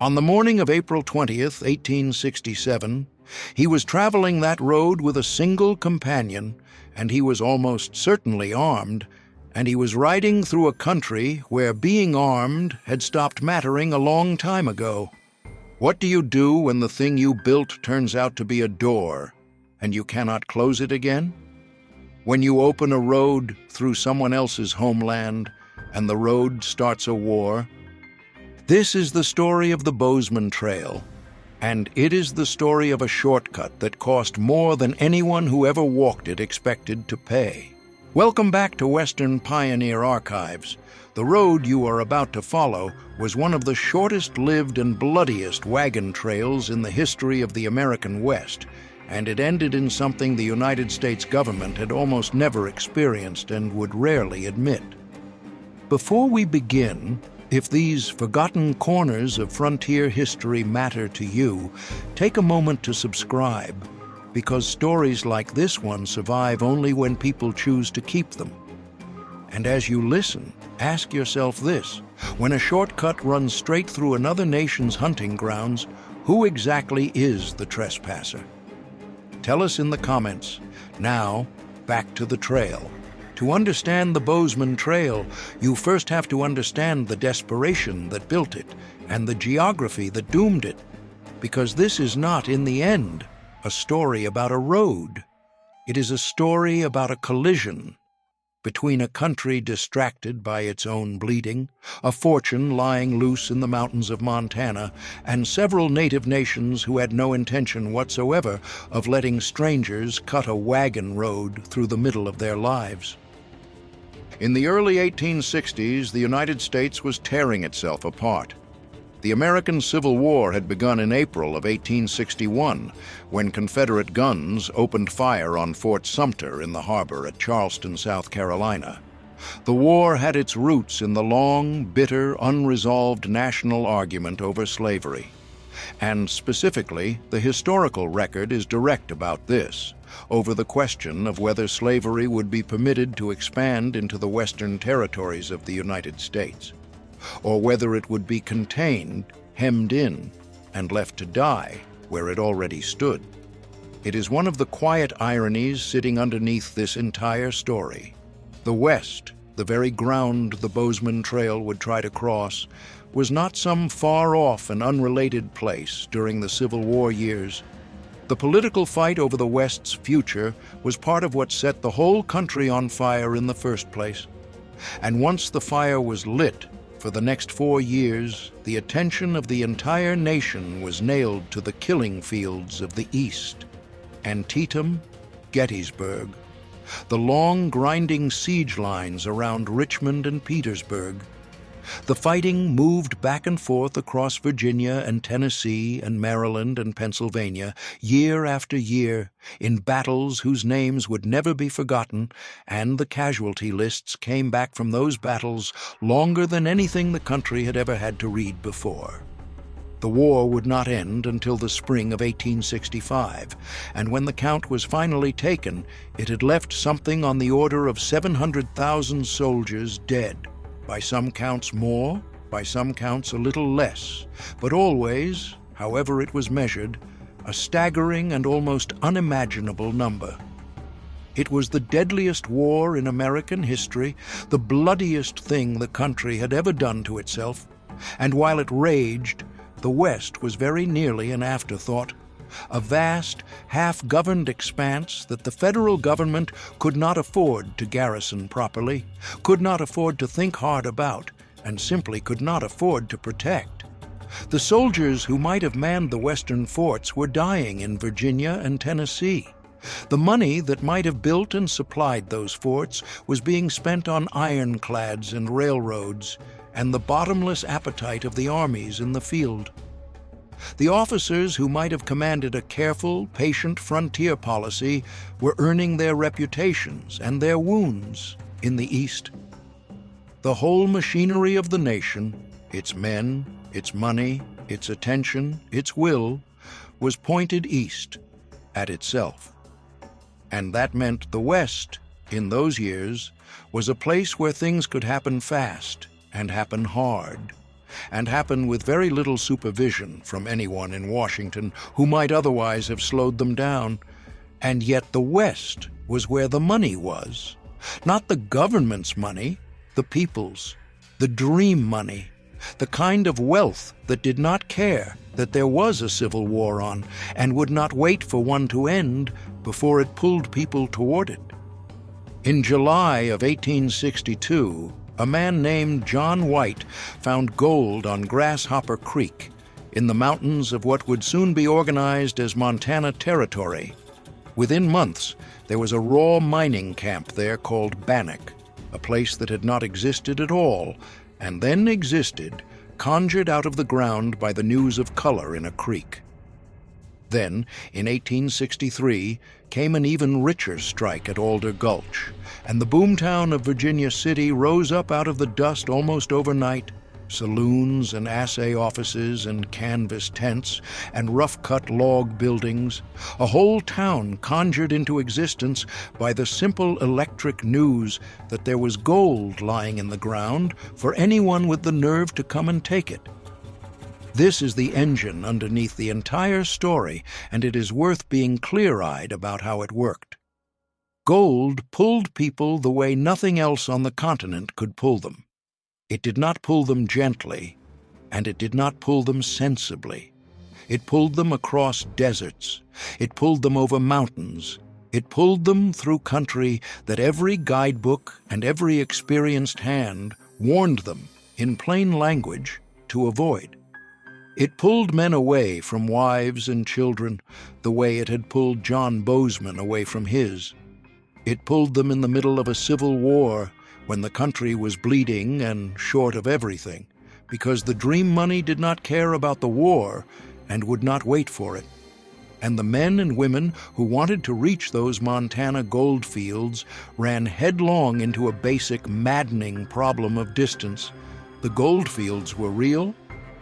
On the morning of April 20th, 1867, he was traveling that road with a single companion, and he was almost certainly armed, and he was riding through a country where being armed had stopped mattering a long time ago. What do you do when the thing you built turns out to be a door, and you cannot close it again? When you open a road through someone else's homeland, and the road starts a war? This is the story of the Bozeman Trail, and it is the story of a shortcut that cost more than anyone who ever walked it expected to pay. Welcome back to Western Pioneer Archives. The road you are about to follow was one of the shortest-lived and bloodiest wagon trails in the history of the American West, and it ended in something the United States government had almost never experienced and would rarely admit. Before we begin, if these forgotten corners of frontier history matter to you, take a moment to subscribe, because stories like this one survive only when people choose to keep them. And as you listen, ask yourself this: when a shortcut runs straight through another nation's hunting grounds, who exactly is the trespasser? Tell us in the comments. Now, back to the trail. To understand the Bozeman Trail, you first have to understand the desperation that built it and the geography that doomed it, because this is not, in the end, a story about a road. It is a story about a collision between a country distracted by its own bleeding, a fortune lying loose in the mountains of Montana, and several native nations who had no intention whatsoever of letting strangers cut a wagon road through the middle of their lives. In the early 1860s, the United States was tearing itself apart. The American Civil War had begun in April of 1861, when Confederate guns opened fire on Fort Sumter in the harbor at Charleston, South Carolina. The war had its roots in the long, bitter, unresolved national argument over slavery. And specifically, the historical record is direct about this, over the question of whether slavery would be permitted to expand into the western territories of the United States, or whether it would be contained, hemmed in, and left to die where it already stood. It is one of the quiet ironies sitting underneath this entire story. The West, the very ground the Bozeman Trail would try to cross, was not some far-off and unrelated place during the Civil War years. The political fight over the West's future was part of what set the whole country on fire in the first place. And once the fire was lit, for the next 4 years, the attention of the entire nation was nailed to the killing fields of the East. Antietam, Gettysburg, the long, grinding siege lines around Richmond and Petersburg. The fighting moved back and forth across Virginia and Tennessee and Maryland and Pennsylvania, year after year, in battles whose names would never be forgotten, and the casualty lists came back from those battles longer than anything the country had ever had to read before. The war would not end until the spring of 1865, and when the count was finally taken, it had left something on the order of 700,000 soldiers dead. By some counts more, by some counts a little less, but always, however it was measured, a staggering and almost unimaginable number. It was the deadliest war in American history, the bloodiest thing the country had ever done to itself, and while it raged, the West was very nearly an afterthought. A vast, half-governed expanse that the federal government could not afford to garrison properly, could not afford to think hard about, and simply could not afford to protect. The soldiers who might have manned the western forts were dying in Virginia and Tennessee. The money that might have built and supplied those forts was being spent on ironclads and railroads, and the bottomless appetite of the armies in the field. The officers who might have commanded a careful, patient frontier policy were earning their reputations and their wounds in the East. The whole machinery of the nation, its men, its money, its attention, its will, was pointed east at itself. And that meant the West, in those years, was a place where things could happen fast and happen hard. and happen with very little supervision from anyone in Washington who might otherwise have slowed them down. And yet the West was where the money was. Not the government's money, the people's, the dream money, the kind of wealth that did not care that there was a civil war on and would not wait for one to end before it pulled people toward it. In July of 1862, a man named John White found gold on Grasshopper Creek in the mountains of what would soon be organized as Montana Territory. Within months, there was a raw mining camp there called Bannock, a place that had not existed at all, and then existed, conjured out of the ground by the news of color in a creek. Then, in 1863, came an even richer strike at Alder Gulch, and the boomtown of Virginia City rose up out of the dust almost overnight. Saloons and assay offices and canvas tents and rough-cut log buildings, a whole town conjured into existence by the simple electric news that there was gold lying in the ground for anyone with the nerve to come and take it. This is the engine underneath the entire story, and it is worth being clear-eyed about how it worked. Gold pulled people the way nothing else on the continent could pull them. It did not pull them gently, and it did not pull them sensibly. It pulled them across deserts. It pulled them over mountains. It pulled them through country that every guidebook and every experienced hand warned them, in plain language, to avoid. It pulled men away from wives and children the way it had pulled John Bozeman away from his. It pulled them in the middle of a civil war when the country was bleeding and short of everything, because the dream money did not care about the war and would not wait for it. And the men and women who wanted to reach those Montana gold fields ran headlong into a basic, maddening problem of distance. The gold fields were real,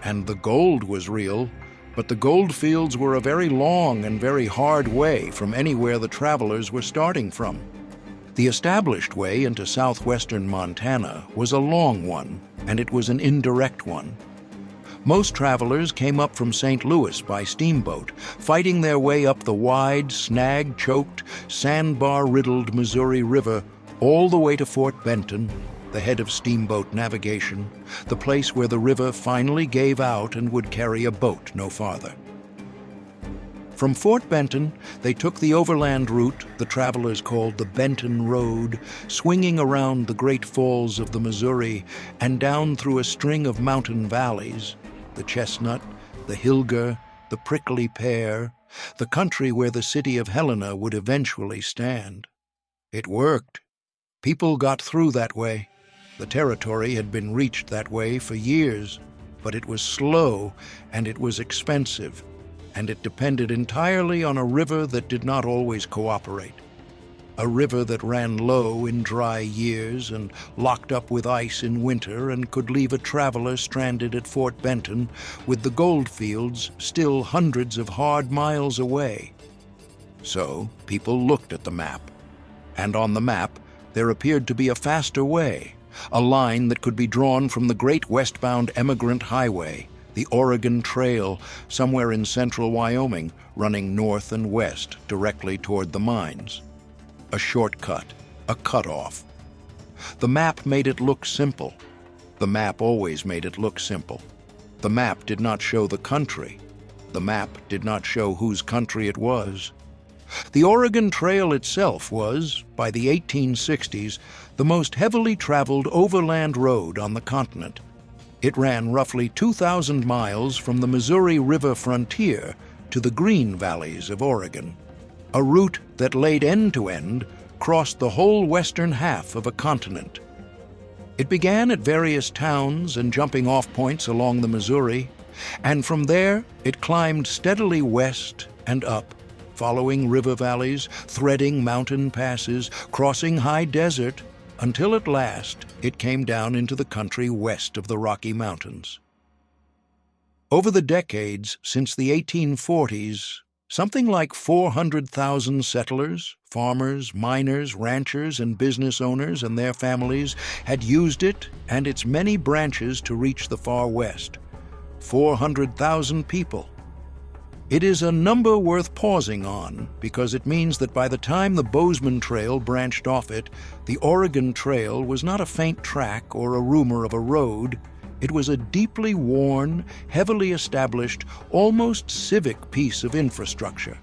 and the gold was real, but the gold fields were a very long and very hard way from anywhere the travelers were starting from. The established way into southwestern Montana was a long one, and it was an indirect one. Most travelers came up from St. Louis by steamboat, fighting their way up the wide, snag-choked, sandbar-riddled Missouri River all the way to Fort Benton, the head of steamboat navigation, the place where the river finally gave out and would carry a boat no farther. From Fort Benton, they took the overland route the travelers called the Benton Road, swinging around the great falls of the Missouri and down through a string of mountain valleys, the Chestnut, the Hilger, the Prickly Pear, the country where the city of Helena would eventually stand. It worked. People got through that way. The territory had been reached that way for years, but it was slow and it was expensive, and it depended entirely on a river that did not always cooperate. A river that ran low in dry years and locked up with ice in winter and could leave a traveler stranded at Fort Benton with the gold fields still hundreds of hard miles away. So people looked at the map, and on the map there appeared to be a faster way, a line that could be drawn from the great westbound emigrant highway, the Oregon Trail, somewhere in central Wyoming, running north and west directly toward the mines. A shortcut, a cutoff. The map made it look simple. The map always made it look simple. The map did not show the country. The map did not show whose country it was. The Oregon Trail itself was, by the 1860s, the most heavily traveled overland road on the continent. It ran roughly 2,000 miles from the Missouri River frontier to the Green Valleys of Oregon. A route that laid end to end crossed the whole western half of a continent. It began at various towns and jumping-off points along the Missouri, and from there it climbed steadily west and up, following river valleys, threading mountain passes, crossing high desert, until at last it came down into the country west of the Rocky Mountains. Over the decades since the 1840s, Something like 400,000 settlers, farmers, miners, ranchers, and business owners and their families had used it and its many branches to reach the far west. 400,000 people. It is a number worth pausing on because it means that by the time the Bozeman Trail branched off it, the Oregon Trail was not a faint track or a rumor of a road. It was a deeply worn, heavily established, almost civic piece of infrastructure,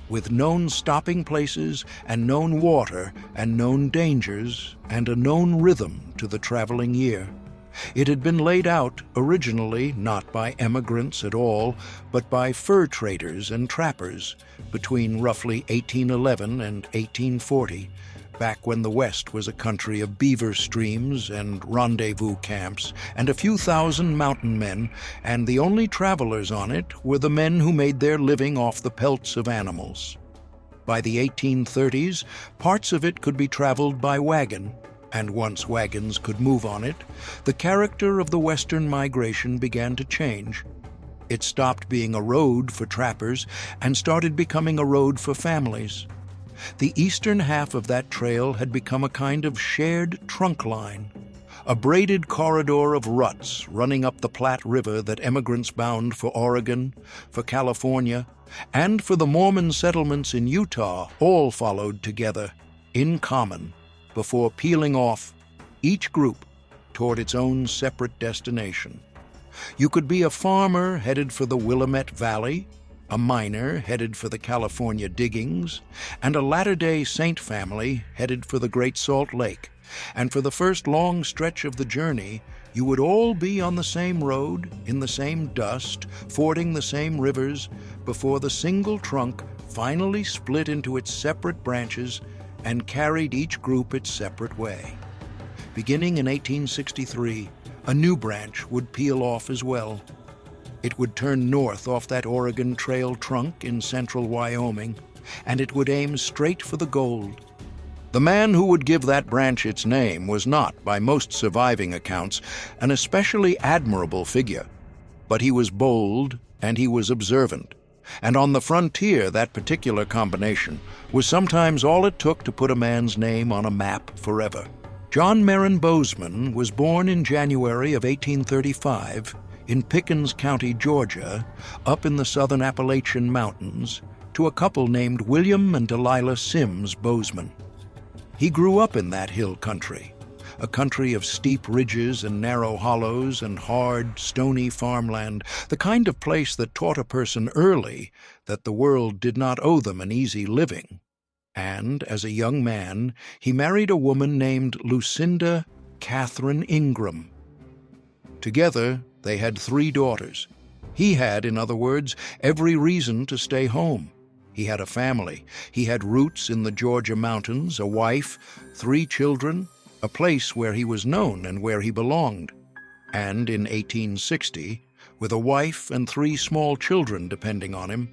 with known stopping places and known water and known dangers and a known rhythm to the traveling year. It had been laid out originally not by emigrants at all, but by fur traders and trappers between roughly 1811 and 1840, back when the West was a country of beaver streams and rendezvous camps and a few thousand mountain men, and the only travelers on it were the men who made their living off the pelts of animals. By the 1830s, parts of it could be traveled by wagon, and once wagons could move on it, the character of the Western migration began to change. It stopped being a road for trappers and started becoming a road for families. The eastern half of that trail had become a kind of shared trunk line, a braided corridor of ruts running up the Platte River that emigrants bound for Oregon, for California, and for the Mormon settlements in Utah all followed together, in common, before peeling off, each group toward its own separate destination. You could be a farmer headed for the Willamette Valley, a miner headed for the California diggings, and a Latter-day Saint family headed for the Great Salt Lake. And for the first long stretch of the journey, you would all be on the same road, in the same dust, fording the same rivers, before the single trunk finally split into its separate branches and carried each group its separate way. Beginning in 1863, a new branch would peel off as well. It would turn north off that Oregon Trail trunk in central Wyoming, and it would aim straight for the gold. The man who would give that branch its name was not, by most surviving accounts, an especially admirable figure, but he was bold and he was observant. And on the frontier, that particular combination was sometimes all it took to put a man's name on a map forever. John Bozeman was born in January of 1835 in Pickens County, Georgia, up in the southern Appalachian Mountains, to a couple named William and Delilah Sims Bozeman. He grew up in that hill country, a country of steep ridges and narrow hollows and hard, stony farmland, the kind of place that taught a person early that the world did not owe them an easy living. And, as a young man, he married a woman named Lucinda Catherine Ingram. Together, they had 3 daughters. He had, in other words, every reason to stay home. He had a family. He had roots in the Georgia mountains, a wife, 3 children, a place where he was known and where he belonged. And in 1860, with a wife and 3 small children depending on him,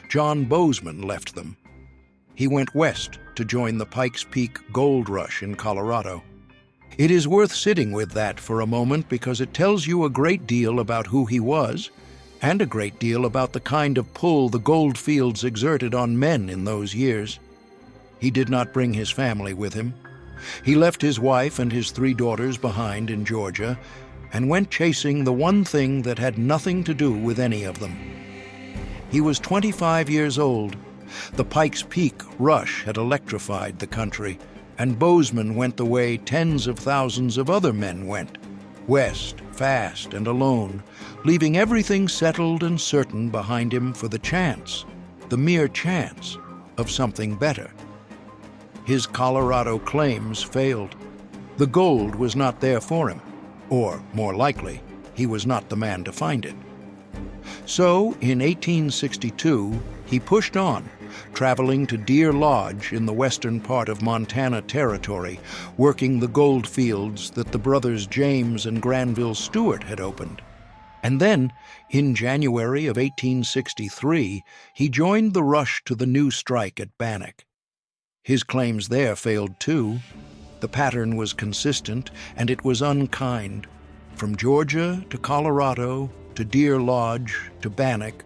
John Bozeman left them. He went west to join the Pikes Peak gold rush in Colorado. It is worth sitting with that for a moment because it tells you a great deal about who he was and a great deal about the kind of pull the gold fields exerted on men in those years. He did not bring his family with him. He left his wife and his 3 daughters behind in Georgia and went chasing the one thing that had nothing to do with any of them. He was 25 years old. The Pikes Peak rush had electrified the country, and Bozeman went the way tens of thousands of other men went, west, fast and alone, leaving everything settled and certain behind him for the chance, the mere chance, of something better. His Colorado claims failed. The gold was not there for him, or, more likely, he was not the man to find it. So, in 1862, he pushed on, traveling to Deer Lodge in the western part of Montana Territory, working the gold fields that the brothers James and Granville Stewart had opened. And then, in January of 1863, he joined the rush to the new strike at Bannock. His claims there failed too. The pattern was consistent, and it was unkind. From Georgia to Colorado to Deer Lodge to Bannock,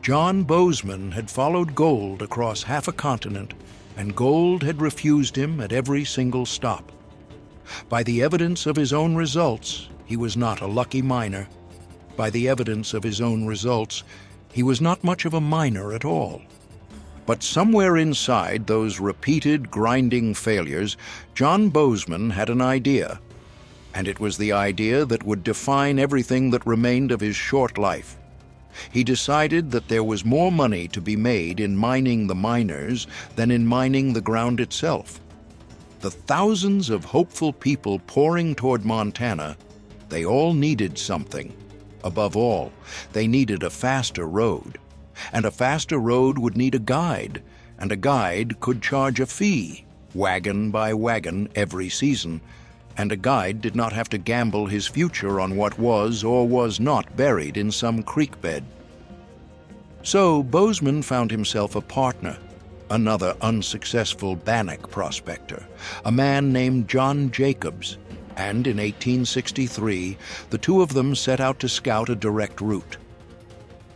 John Bozeman had followed gold across half a continent, and gold had refused him at every single stop. By the evidence of his own results, he was not a lucky miner. By the evidence of his own results, he was not much of a miner at all. But somewhere inside those repeated, grinding failures, John Bozeman had an idea. And it was the idea that would define everything that remained of his short life. He decided that there was more money to be made in mining the miners than in mining the ground itself. The thousands of hopeful people pouring toward Montana, they all needed something. Above all, they needed a faster road. And a faster road would need a guide, and a guide could charge a fee, wagon by wagon, every season. And a guide did not have to gamble his future on what was or was not buried in some creek bed. So Bozeman found himself a partner, another unsuccessful Bannock prospector, a man named John Jacobs, and in 1863, the two of them set out to scout a direct route.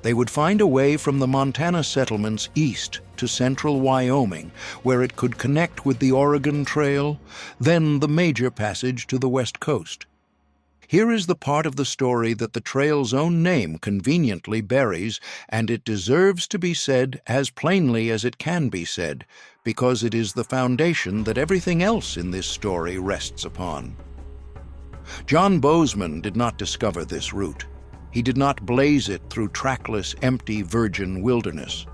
They would find a way from the Montana settlements east to central Wyoming, where it could connect with the Oregon Trail, then the major passage to the west coast. Here is the part of the story that the trail's own name conveniently buries, and it deserves to be said as plainly as it can be said, because it is the foundation that everything else in this story rests upon. John Bozeman did not discover this route. He did not blaze it through trackless, empty, virgin wilderness.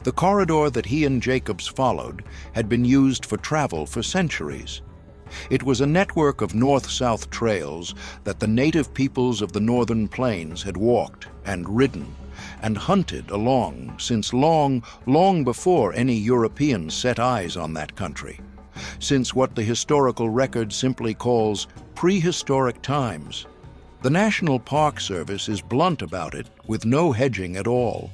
The corridor that he and Jacobs followed had been used for travel for centuries. It was a network of north-south trails that the native peoples of the northern plains had walked and ridden and hunted along since long, long before any Europeans set eyes on that country, since what the historical record simply calls prehistoric times. The National Park Service is blunt about it, with no hedging at all.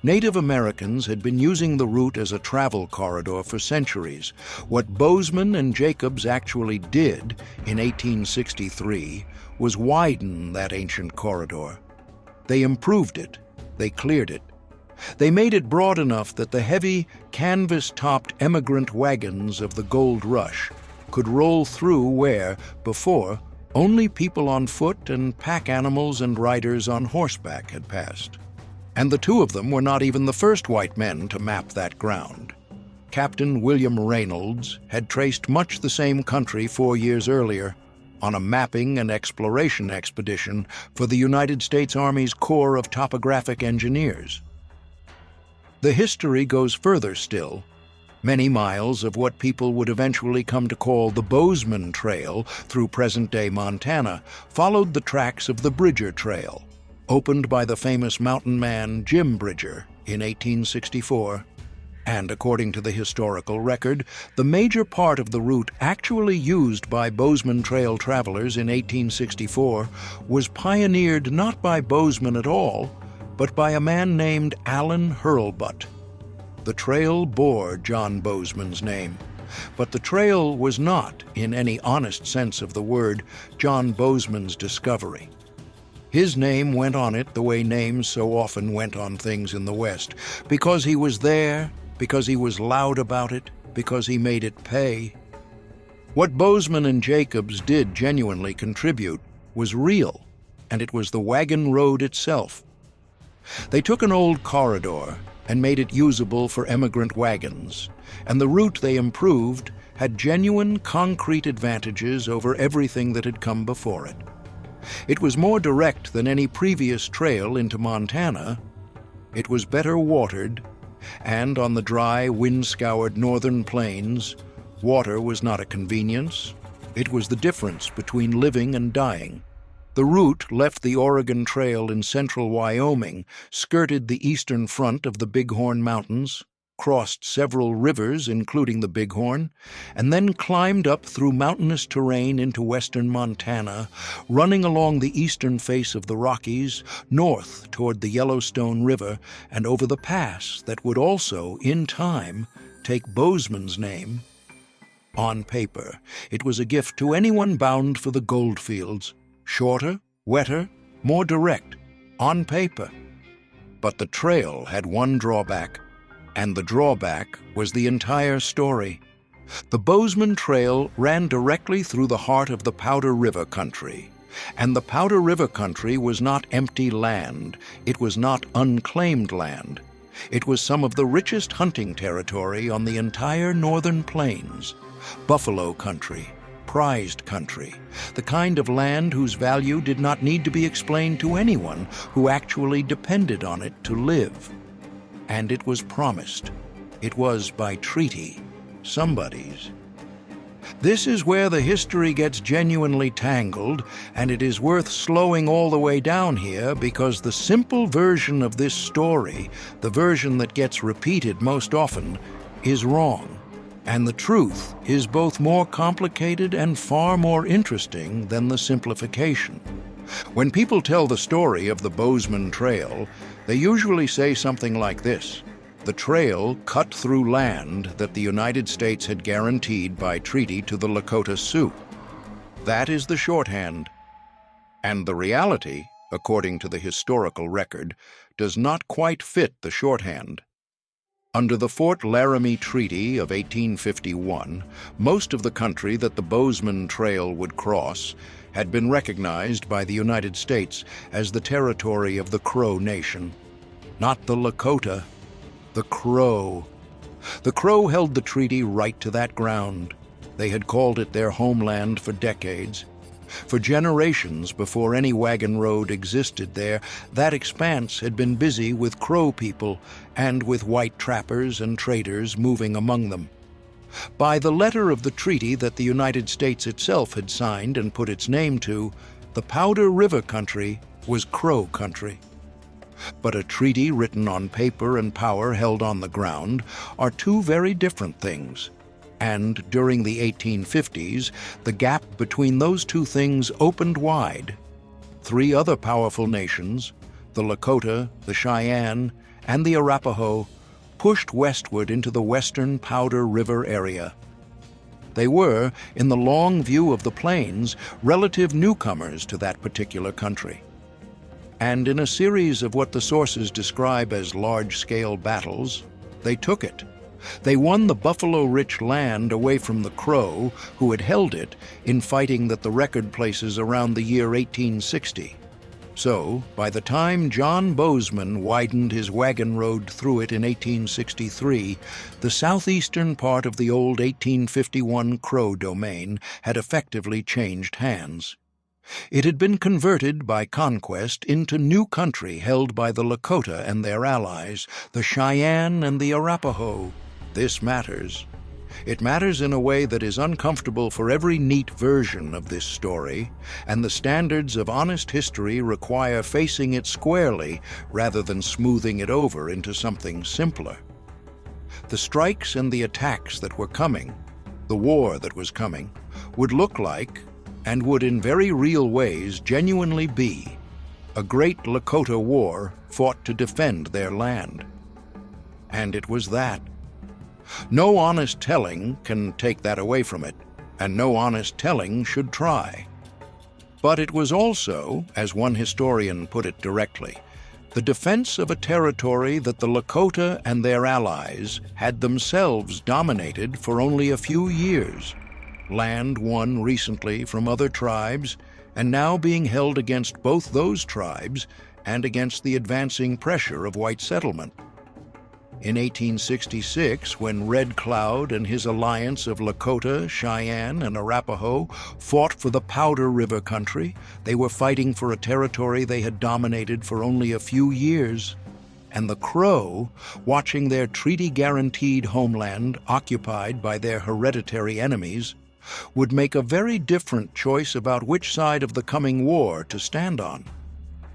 Native Americans had been using the route as a travel corridor for centuries. What Bozeman and Jacobs actually did in 1863 was widen that ancient corridor. They improved it. They cleared it. They made it broad enough that the heavy, canvas-topped emigrant wagons of the gold rush could roll through where, before, only people on foot and pack animals and riders on horseback had passed. And the two of them were not even the first white men to map that ground. Captain William Reynolds had traced much the same country 4 years earlier on a mapping and exploration expedition for the United States Army's Corps of Topographic Engineers. The history goes further still. Many miles of what people would eventually come to call the Bozeman Trail through present-day Montana followed the tracks of the Bridger Trail, opened by the famous mountain man Jim Bridger in 1864. And according to the historical record, the major part of the route actually used by Bozeman Trail travelers in 1864 was pioneered not by Bozeman at all, but by a man named Allen Hurlbut. The trail bore John Bozeman's name, but the trail was not, in any honest sense of the word, John Bozeman's discovery. His name went on it the way names so often went on things in the West, because he was there, because he was loud about it, because he made it pay. What Bozeman and Jacobs did genuinely contribute was real, and it was the wagon road itself. They took an old corridor and made it usable for emigrant wagons, and the route they improved had genuine concrete advantages over everything that had come before it. It was more direct than any previous trail into Montana. It was better watered, and on the dry, wind-scoured northern plains, water was not a convenience. It was the difference between living and dying. The route left the Oregon Trail in central Wyoming, skirted the eastern front of the Bighorn Mountains, crossed several rivers, including the Bighorn, and then climbed up through mountainous terrain into western Montana, running along the eastern face of the Rockies, north toward the Yellowstone River, and over the pass that would also, in time, take Bozeman's name. On paper, it was a gift to anyone bound for the goldfields. Shorter, wetter, more direct, on paper. But the trail had one drawback, and the drawback was the entire story. The Bozeman Trail ran directly through the heart of the Powder River country. And the Powder River country was not empty land. It was not unclaimed land. It was some of the richest hunting territory on the entire northern plains. Buffalo country, prized country, the kind of land whose value did not need to be explained to anyone who actually depended on it to live. And it was promised. It was by treaty, somebody's. This is where the history gets genuinely tangled, and it is worth slowing all the way down here because the simple version of this story, the version that gets repeated most often, is wrong. And the truth is both more complicated and far more interesting than the simplification. When people tell the story of the Bozeman Trail, they usually say something like this: the trail cut through land that the United States had guaranteed by treaty to the Lakota Sioux. That is the shorthand. And the reality, according to the historical record, does not quite fit the shorthand. Under the Fort Laramie Treaty of 1851, most of the country that the Bozeman Trail would cross had been recognized by the United States as the territory of the Crow Nation. Not the Lakota, the Crow. The Crow held the treaty right to that ground. They had called it their homeland for decades. For generations before any wagon road existed there, that expanse had been busy with Crow people and with white trappers and traders moving among them. By the letter of the treaty that the United States itself had signed and put its name to, the Powder River country was Crow country. But a treaty written on paper and power held on the ground are two very different things. And during the 1850s, the gap between those two things opened wide. Three other powerful nations, the Lakota, the Cheyenne, and the Arapaho, pushed westward into the western Powder River area. They were, in the long view of the plains, relative newcomers to that particular country. And in a series of what the sources describe as large-scale battles, they took it. They won the buffalo-rich land away from the Crow, who had held it, in fighting that the record places around the year 1860. So, by the time John Bozeman widened his wagon road through it in 1863, the southeastern part of the old 1851 Crow domain had effectively changed hands. It had been converted by conquest into new country held by the Lakota and their allies, the Cheyenne and the Arapaho. This matters. It matters in a way that is uncomfortable for every neat version of this story, and the standards of honest history require facing it squarely rather than smoothing it over into something simpler. The strikes and the attacks that were coming, the war that was coming, would look like, and would in very real ways genuinely be, a great Lakota war fought to defend their land. And it was that. No honest telling can take that away from it, and no honest telling should try. But it was also, as one historian put it directly, the defense of a territory that the Lakota and their allies had themselves dominated for only a few years, land won recently from other tribes, and now being held against both those tribes and against the advancing pressure of white settlement. In 1866, when Red Cloud and his alliance of Lakota, Cheyenne, and Arapaho fought for the Powder River country, they were fighting for a territory they had dominated for only a few years. And the Crow, watching their treaty-guaranteed homeland occupied by their hereditary enemies, would make a very different choice about which side of the coming war to stand on.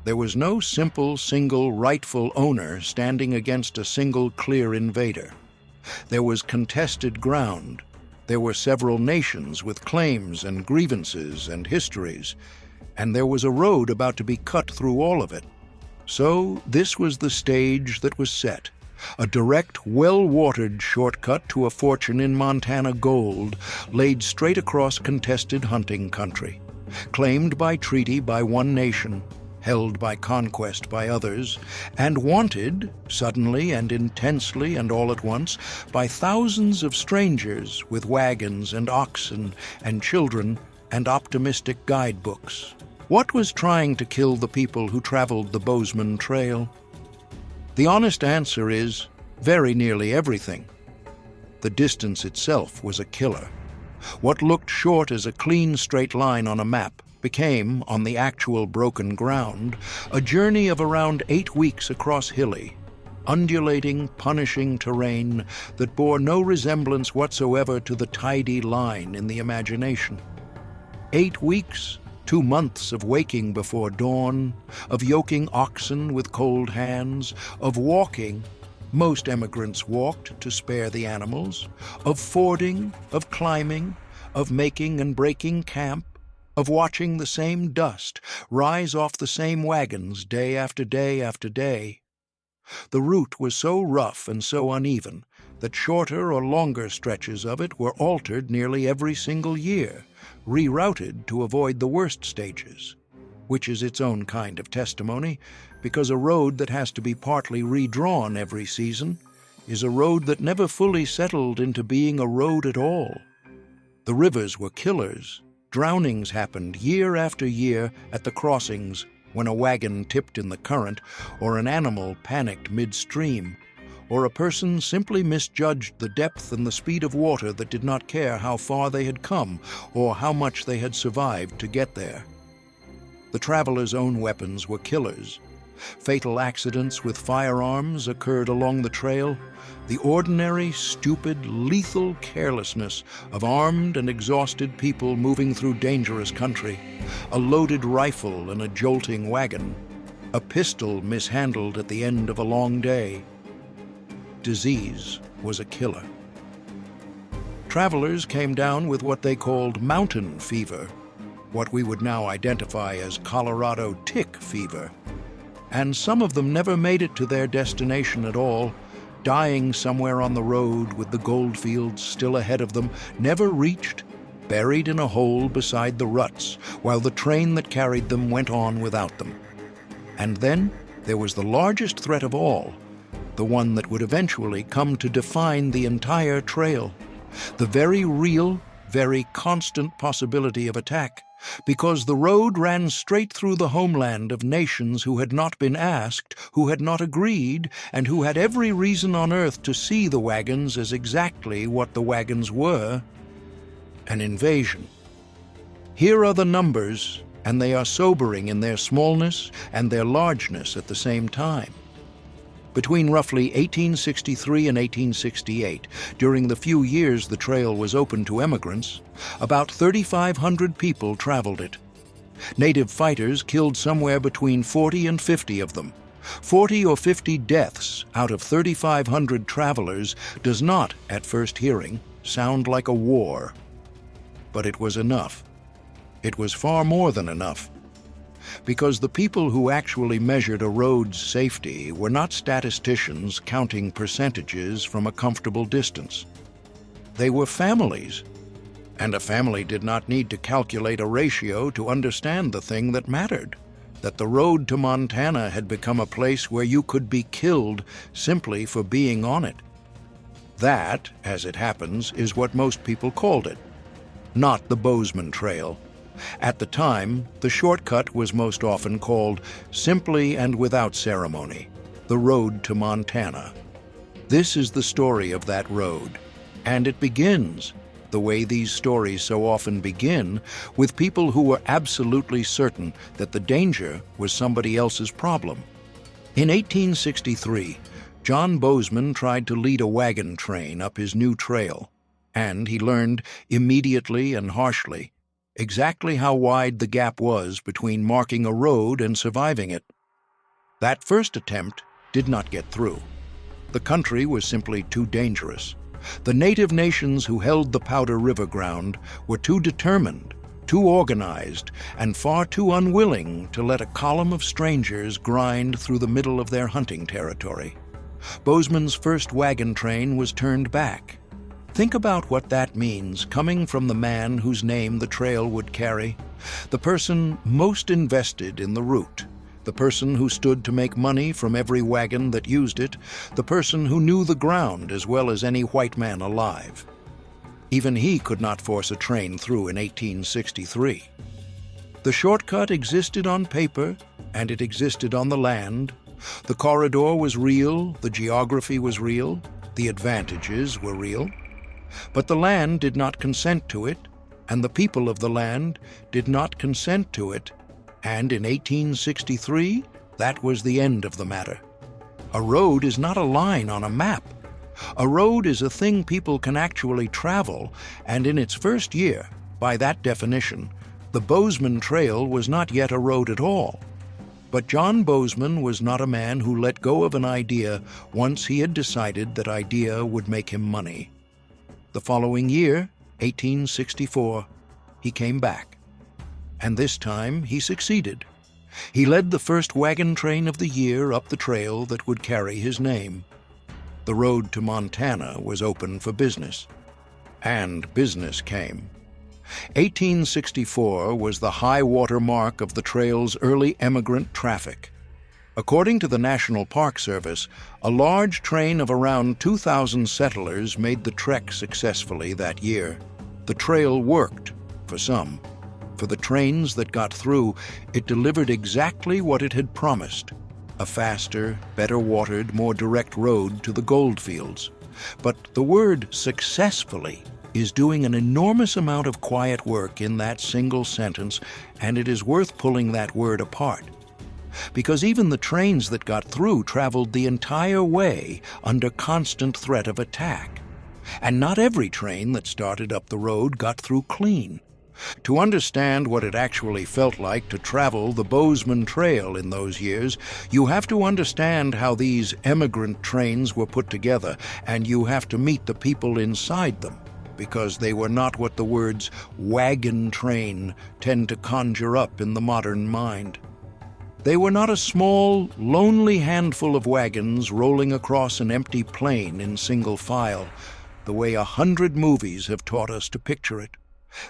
There was no simple, single, rightful owner standing against a single, clear invader. There was contested ground. There were several nations with claims and grievances and histories, and there was a road about to be cut through all of it. So this was the stage that was set. A direct, well-watered shortcut to a fortune in Montana gold laid straight across contested hunting country, claimed by treaty by one nation, held by conquest by others, and wanted, suddenly and intensely and all at once, by thousands of strangers with wagons and oxen and children and optimistic guidebooks. What was trying to kill the people who traveled the Bozeman Trail? The honest answer is very nearly everything. The distance itself was a killer. What looked short as a clean straight line on a map became, on the actual broken ground, a journey of around 8 weeks across hilly, undulating, punishing terrain that bore no resemblance whatsoever to the tidy line in the imagination. 8 weeks, 2 months of waking before dawn, of yoking oxen with cold hands, of walking — most emigrants walked to spare the animals — of fording, of climbing, of making and breaking camp, of watching the same dust rise off the same wagons day after day after day. The route was so rough and so uneven that shorter or longer stretches of it were altered nearly every single year, rerouted to avoid the worst stages, which is its own kind of testimony, because a road that has to be partly redrawn every season is a road that never fully settled into being a road at all. The rivers were killers. Drownings happened year after year at the crossings when a wagon tipped in the current, or an animal panicked midstream, or a person simply misjudged the depth and the speed of water that did not care how far they had come or how much they had survived to get there. The travelers' own weapons were killers. Fatal accidents with firearms occurred along the trail. The ordinary, stupid, lethal carelessness of armed and exhausted people moving through dangerous country, a loaded rifle in a jolting wagon, a pistol mishandled at the end of a long day. Disease was a killer. Travelers came down with what they called mountain fever, what we would now identify as Colorado tick fever, and some of them never made it to their destination at all, dying somewhere on the road with the gold fields still ahead of them, never reached, buried in a hole beside the ruts, while the train that carried them went on without them. And then there was the largest threat of all, the one that would eventually come to define the entire trail, the very real, very constant possibility of attack, because the road ran straight through the homeland of nations who had not been asked, who had not agreed, and who had every reason on earth to see the wagons as exactly what the wagons were: an invasion. Here are the numbers, and they are sobering in their smallness and their largeness at the same time. Between roughly 1863 and 1868, during the few years the trail was open to emigrants, about 3,500 people traveled it. Native fighters killed somewhere between 40 and 50 of them. 40 or 50 deaths out of 3,500 travelers does not, at first hearing, sound like a war. But it was enough. It was far more than enough. Because the people who actually measured a road's safety were not statisticians counting percentages from a comfortable distance. They were families, and a family did not need to calculate a ratio to understand the thing that mattered, that the road to Montana had become a place where you could be killed simply for being on it. That, as it happens, is what most people called it, not the Bozeman Trail. At the time, the shortcut was most often called, simply and without ceremony, the road to Montana. This is the story of that road, and it begins, the way these stories so often begin, with people who were absolutely certain that the danger was somebody else's problem. In 1863, John Bozeman tried to lead a wagon train up his new trail, and he learned immediately and harshly exactly how wide the gap was between marking a road and surviving it. That first attempt did not get through. The country was simply too dangerous. The native nations who held the Powder River ground were too determined, too organized, and far too unwilling to let a column of strangers grind through the middle of their hunting territory. Bozeman's first wagon train was turned back. Think about what that means coming from the man whose name the trail would carry, the person most invested in the route, the person who stood to make money from every wagon that used it, the person who knew the ground as well as any white man alive. Even he could not force a train through in 1863. The shortcut existed on paper, and it existed on the land. The corridor was real, the geography was real, the advantages were real. But the land did not consent to it, and the people of the land did not consent to it, and in 1863, that was the end of the matter. A road is not a line on a map. A road is a thing people can actually travel, and in its first year, by that definition, the Bozeman Trail was not yet a road at all. But John Bozeman was not a man who let go of an idea once he had decided that idea would make him money. The following year, 1864, he came back. And this time he succeeded. He led the first wagon train of the year up the trail that would carry his name. The road to Montana was open for business. And business came. 1864 was the high water mark of the trail's early emigrant traffic. According to the National Park Service, a large train of around 2,000 settlers made the trek successfully that year. The trail worked, for some. For the trains that got through, it delivered exactly what it had promised: a faster, better watered, more direct road to the gold fields. But the word successfully is doing an enormous amount of quiet work in that single sentence, and it is worth pulling that word apart. Because even the trains that got through traveled the entire way under constant threat of attack. And not every train that started up the road got through clean. To understand what it actually felt like to travel the Bozeman Trail in those years, you have to understand how these emigrant trains were put together, and you have to meet the people inside them, because they were not what the words wagon train tend to conjure up in the modern mind. They were not a small, lonely handful of wagons rolling across an empty plain in single file, the way 100 movies have taught us to picture it.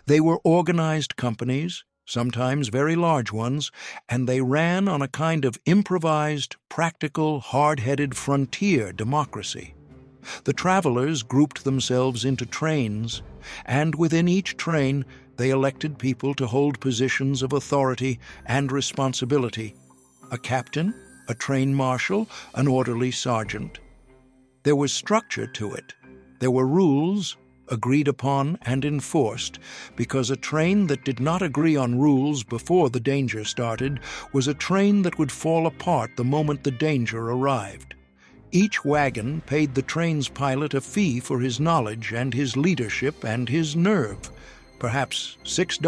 They were organized companies, sometimes very large ones, and they ran on a kind of improvised, practical, hard-headed frontier democracy. The travelers grouped themselves into trains, and within each train they elected people to hold positions of authority and responsibility: a captain, a train marshal, an orderly sergeant. There was structure to it. There were rules, agreed upon and enforced, because a train that did not agree on rules before the danger started was a train that would fall apart the moment the danger arrived. Each wagon paid the train's pilot a fee for his knowledge and his leadership and his nerve, perhaps $6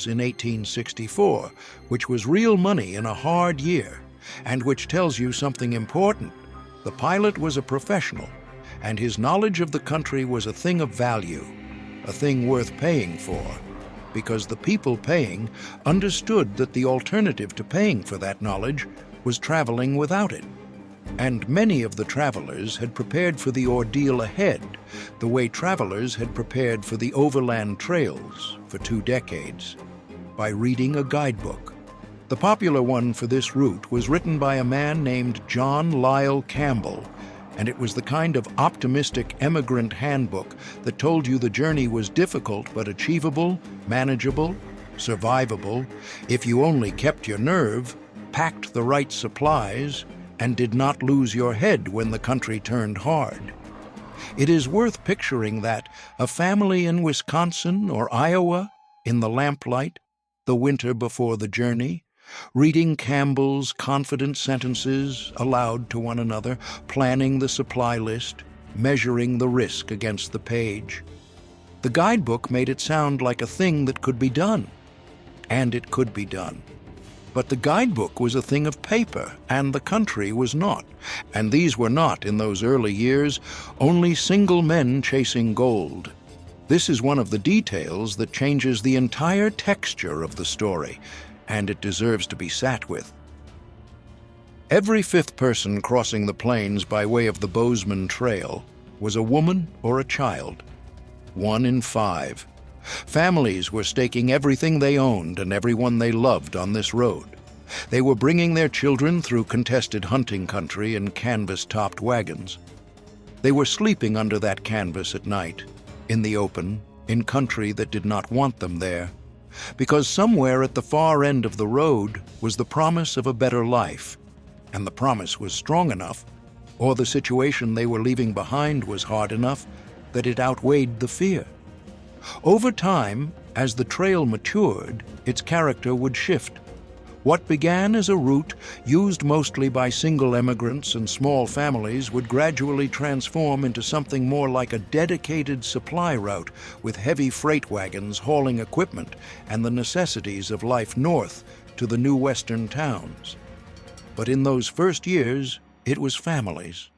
in 1864, which was real money in a hard year, and which tells you something important. The pilot was a professional, and his knowledge of the country was a thing of value, a thing worth paying for, because the people paying understood that the alternative to paying for that knowledge was traveling without it. And many of the travelers had prepared for the ordeal ahead, the way travelers had prepared for the overland trails for 2 decades, by reading a guidebook. The popular one for this route was written by a man named John Campbell, and it was the kind of optimistic emigrant handbook that told you the journey was difficult but achievable, manageable, survivable, if you only kept your nerve, packed the right supplies, and did not lose your head when the country turned hard. It is worth picturing that a family in Wisconsin or Iowa, in the lamplight, the winter before the journey, reading Campbell's confident sentences aloud to one another, planning the supply list, measuring the risk against the page. The guidebook made it sound like a thing that could be done, and it could be done. But the guidebook was a thing of paper, and the country was not. And these were not, in those early years, only single men chasing gold. This is one of the details that changes the entire texture of the story, and it deserves to be sat with. Every 5th person crossing the plains by way of the Bozeman Trail was a woman or a child. 1 in 5. Families were staking everything they owned and everyone they loved on this road. They were bringing their children through contested hunting country in canvas-topped wagons. They were sleeping under that canvas at night, in the open, in country that did not want them there, because somewhere at the far end of the road was the promise of a better life, and the promise was strong enough, or the situation they were leaving behind was hard enough, that it outweighed the fear. Over time, as the trail matured, its character would shift. What began as a route used mostly by single emigrants and small families would gradually transform into something more like a dedicated supply route with heavy freight wagons hauling equipment and the necessities of life north to the new western towns. But in those first years, it was families.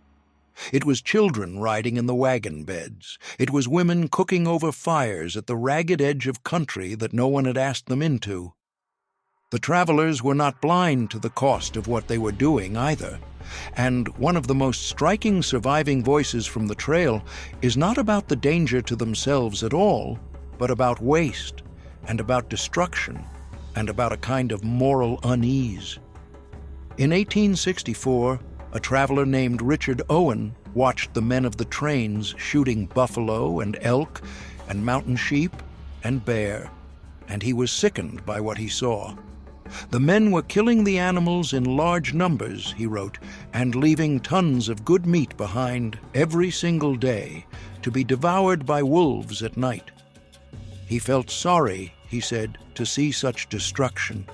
It was children riding in the wagon beds. It was women cooking over fires at the ragged edge of country that no one had asked them into. The travelers were not blind to the cost of what they were doing either, and one of the most striking surviving voices from the trail is not about the danger to themselves at all, but about waste, and about destruction, and about a kind of moral unease. In 1864, a traveler named Richard Owen watched the men of the trains shooting buffalo and elk and mountain sheep and bear, and he was sickened by what he saw. The men were killing the animals in large numbers, he wrote, and leaving tons of good meat behind every single day to be devoured by wolves at night. He felt sorry, he said, to see such destruction.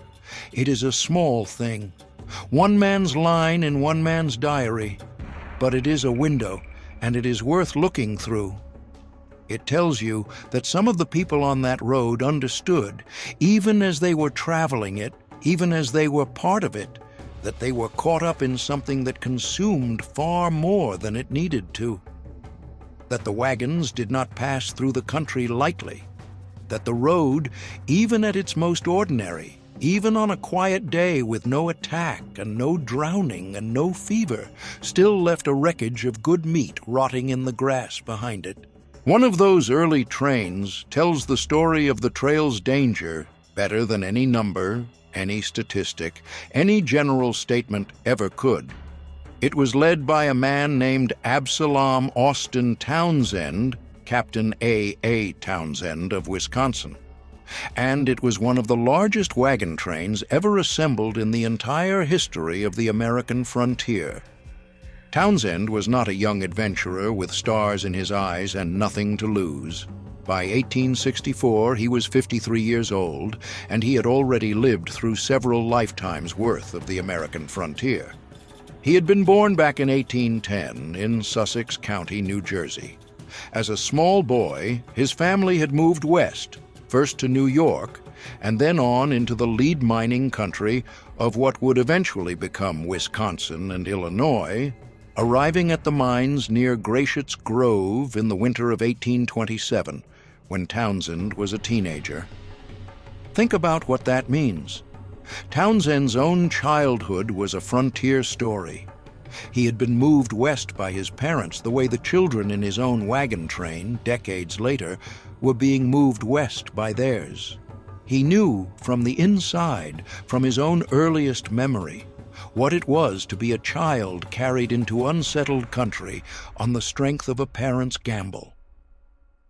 It is a small thing, one man's line in one man's diary, but it is a window, and it is worth looking through. It tells you that some of the people on that road understood, even as they were traveling it, even as they were part of it, that they were caught up in something that consumed far more than it needed to. That the wagons did not pass through the country lightly. That the road, even at its most ordinary, even on a quiet day with no attack and no drowning and no fever, still left a wreckage of good meat rotting in the grass behind it. One of those early trains tells the story of the trail's danger better than any number, any statistic, any general statement ever could. It was led by a man named Absalom Austin Townsend, Captain A. Townsend of Wisconsin. And it was one of the largest wagon trains ever assembled in the entire history of the American frontier. Townsend was not a young adventurer with stars in his eyes and nothing to lose. By 1864, he was 53 years old, and he had already lived through several lifetimes' worth of the American frontier. He had been born back in 1810 in Sussex County, New Jersey. As a small boy, his family had moved west, first to New York, and then on into the lead mining country of what would eventually become Wisconsin and Illinois, arriving at the mines near Gratiot's Grove in the winter of 1827, when Townsend was a teenager. Think about what that means. Townsend's own childhood was a frontier story. He had been moved west by his parents the way the children in his own wagon train, decades later, were being moved west by theirs. He knew from the inside, from his own earliest memory, what it was to be a child carried into unsettled country on the strength of a parent's gamble.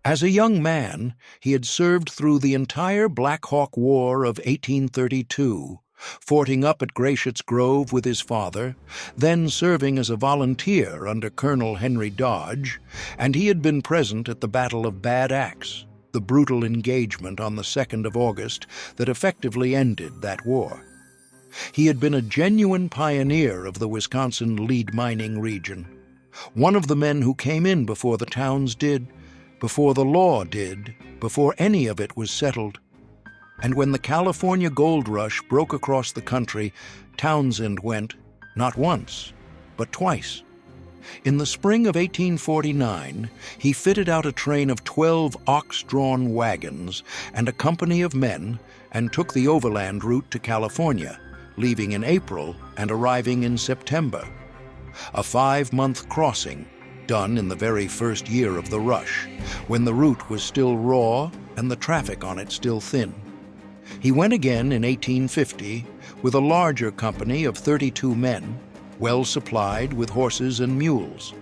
As a young man, he had served through the entire Black Hawk War of 1832, forting up at Gratiot's Grove with his father, then serving as a volunteer under Colonel Henry Dodge, and he had been present at the Battle of Bad Axe, the brutal engagement on the 2nd of August that effectively ended that war. He had been a genuine pioneer of the Wisconsin lead mining region, one of the men who came in before the towns did, before the law did, before any of it was settled. And when the California gold rush broke across the country, Townsend went, not once, but twice. In the spring of 1849, he fitted out a train of 12 ox-drawn wagons and a company of men and took the overland route to California, leaving in April and arriving in September. A 5-month crossing, done in the very first year of the rush, when the route was still raw and the traffic on it still thin. He went again in 1850, with a larger company of 32 men, well supplied with horses and mules.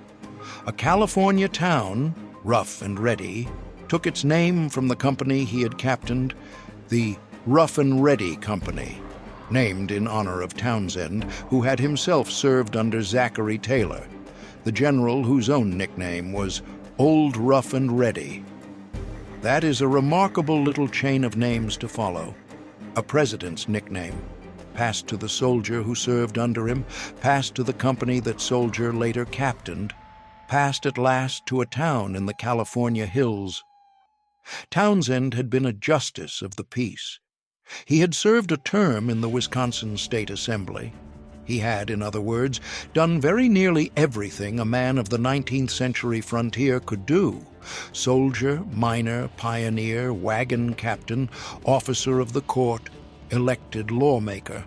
A California town, Rough and Ready, took its name from the company he had captained, the Rough and Ready Company, named in honor of Townsend, who had himself served under Zachary Taylor, the general whose own nickname was Old Rough and Ready. That is a remarkable little chain of names to follow. A president's nickname, passed to the soldier who served under him, passed to the company that soldier later captained, passed at last to a town in the California hills. Townsend had been a justice of the peace. He had served a term in the Wisconsin State Assembly. He had, in other words, done very nearly everything a man of the 19th century frontier could do: soldier, miner, pioneer, wagon captain, officer of the court, elected lawmaker.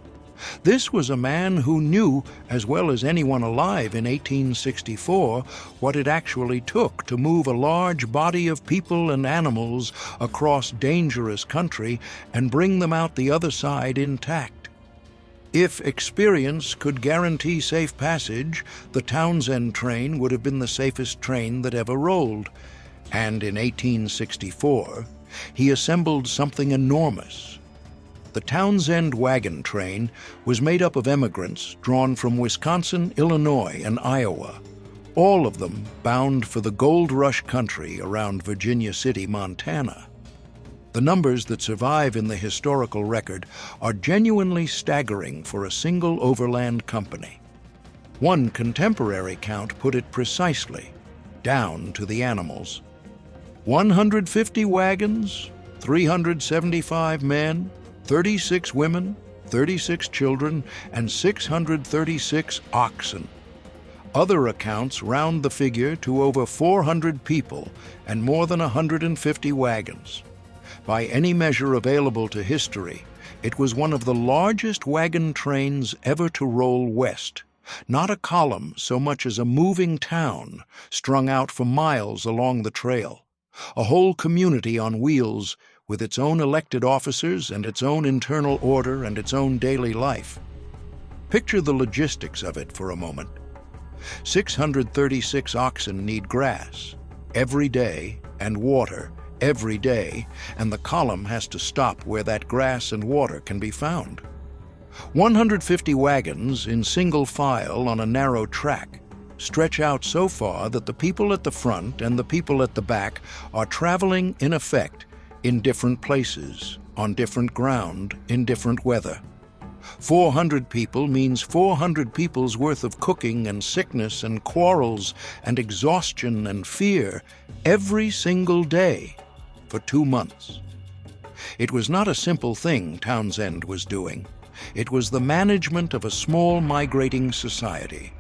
This was a man who knew, as well as anyone alive in 1864, what it actually took to move a large body of people and animals across dangerous country and bring them out the other side intact. If experience could guarantee safe passage, the Townsend train would have been the safest train that ever rolled. And in 1864, he assembled something enormous. The Townsend wagon train was made up of emigrants drawn from Wisconsin, Illinois, and Iowa, all of them bound for the gold rush country around Virginia City, Montana. The numbers that survive in the historical record are genuinely staggering for a single overland company. One contemporary count put it precisely, down to the animals. 150 wagons, 375 men, 36 women, 36 children, and 636 oxen. Other accounts round the figure to over 400 people and more than 150 wagons. By any measure available to history, it was one of the largest wagon trains ever to roll west. Not a column so much as a moving town strung out for miles along the trail. A whole community on wheels with its own elected officers and its own internal order and its own daily life. Picture the logistics of it for a moment. 636 oxen need grass every day and water every day, and the column has to stop where that grass and water can be found. 150 wagons in single file on a narrow track stretch out so far that the people at the front and the people at the back are traveling, in effect, in different places, on different ground, in different weather. 400 people means 400 people's worth of cooking and sickness and quarrels and exhaustion and fear every single day for 2 months. It was not a simple thing Townsend was doing. It was the management of a small migrating society.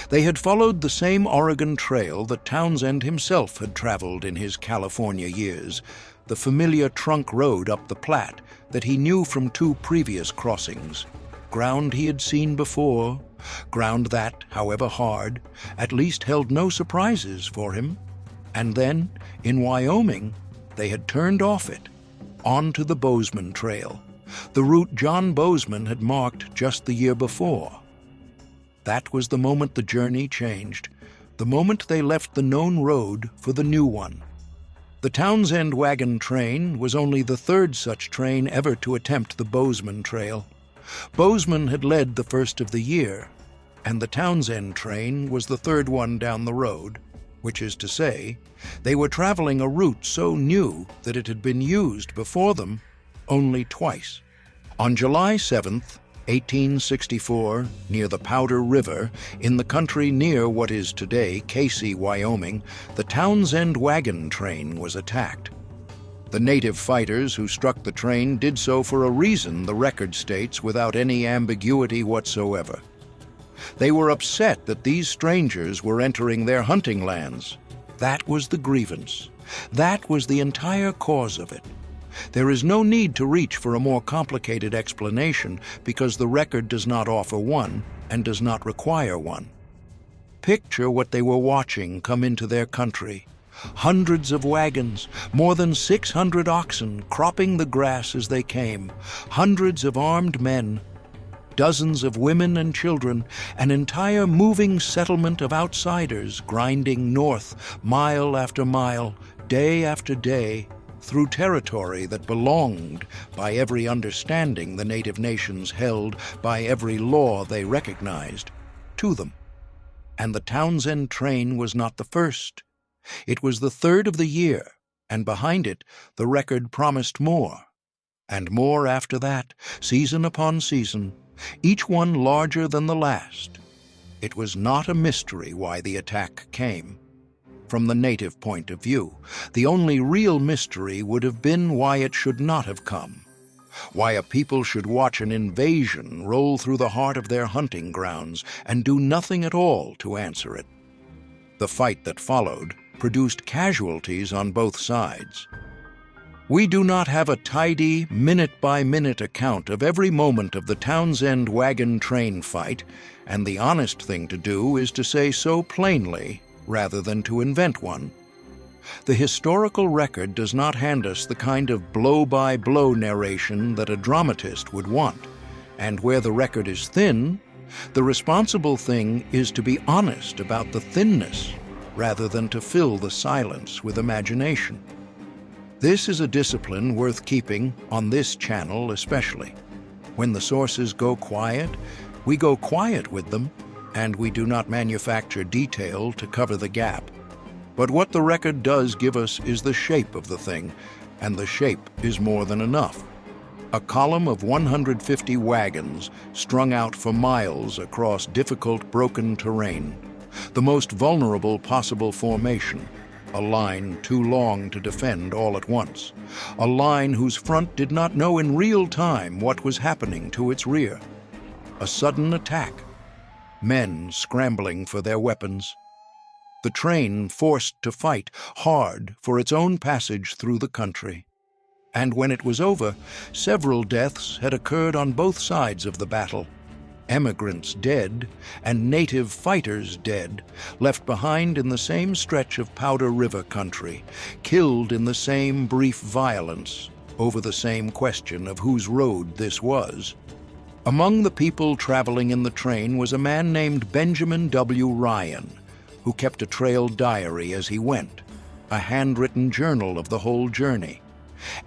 They had followed the same Oregon Trail that Townsend himself had traveled in his California years, the familiar trunk road up the Platte that he knew from 2 previous crossings, ground he had seen before, ground that, however hard, at least held no surprises for him. And then, in Wyoming, they had turned off it, onto the Bozeman Trail, the route John Bozeman had marked just the year before. That was the moment the journey changed, the moment they left the known road for the new one. The Townsend wagon train was only the 3rd such train ever to attempt the Bozeman Trail. Bozeman had led the first of the year, and the Townsend train was the 3rd one down the road, which is to say, they were traveling a route so new that it had been used before them only twice. On July 7th, 1864, near the Powder River, in the country near what is today Casey, Wyoming, the Townsend wagon train was attacked. The native fighters who struck the train did so for a reason the record states without any ambiguity whatsoever. They were upset that these strangers were entering their hunting lands. That was the grievance. That was the entire cause of it. There is no need to reach for a more complicated explanation because the record does not offer one and does not require one. Picture what they were watching come into their country. Hundreds of wagons, more than 600 oxen cropping the grass as they came, hundreds of armed men, dozens of women and children, an entire moving settlement of outsiders grinding north, mile after mile, day after day, through territory that belonged, by every understanding the native nations held, by every law they recognized, to them. And the Townsend train was not the first. It was the third of the year, and behind it the record promised more. And more after that, season upon season, each one larger than the last. It was not a mystery why the attack came. From the native point of view, the only real mystery would have been why it should not have come. Why a people should watch an invasion roll through the heart of their hunting grounds and do nothing at all to answer it. The fight that followed produced casualties on both sides. We do not have a tidy, minute-by-minute account of every moment of the Townsend wagon train fight, and the honest thing to do is to say so plainly rather than to invent one. The historical record does not hand us the kind of blow-by-blow narration that a dramatist would want, and where the record is thin, the responsible thing is to be honest about the thinness rather than to fill the silence with imagination. This is a discipline worth keeping, on this channel especially. When the sources go quiet, we go quiet with them, and we do not manufacture detail to cover the gap. But what the record does give us is the shape of the thing, and the shape is more than enough. A column of 150 wagons strung out for miles across difficult, broken terrain, the most vulnerable possible formation, a line too long to defend all at once, a line whose front did not know in real time what was happening to its rear. A sudden attack, men scrambling for their weapons, the train forced to fight hard for its own passage through the country. And when it was over, several deaths had occurred on both sides of the battle. Emigrants dead, and native fighters dead, left behind in the same stretch of Powder River country, killed in the same brief violence, over the same question of whose road this was. Among the people traveling in the train was a man named Benjamin W. Ryan, who kept a trail diary as he went, a handwritten journal of the whole journey.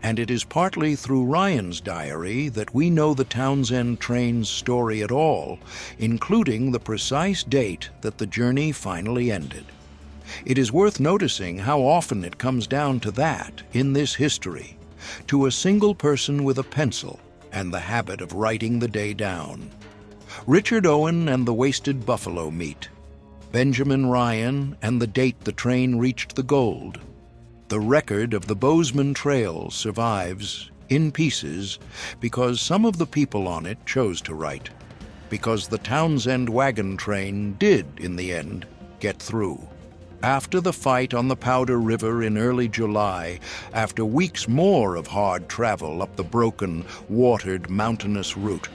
And it is partly through Ryan's diary that we know the Townsend train's story at all, including the precise date that the journey finally ended. It is worth noticing how often it comes down to that in this history, to a single person with a pencil and the habit of writing the day down. Richard Owen and the wasted buffalo meat, Benjamin Ryan and the date the train reached the gold. The record of the Bozeman Trail survives, in pieces, because some of the people on it chose to write, because the Townsend wagon train did, in the end, get through. After the fight on the Powder River in early July, after weeks more of hard travel up the broken, watered, mountainous route,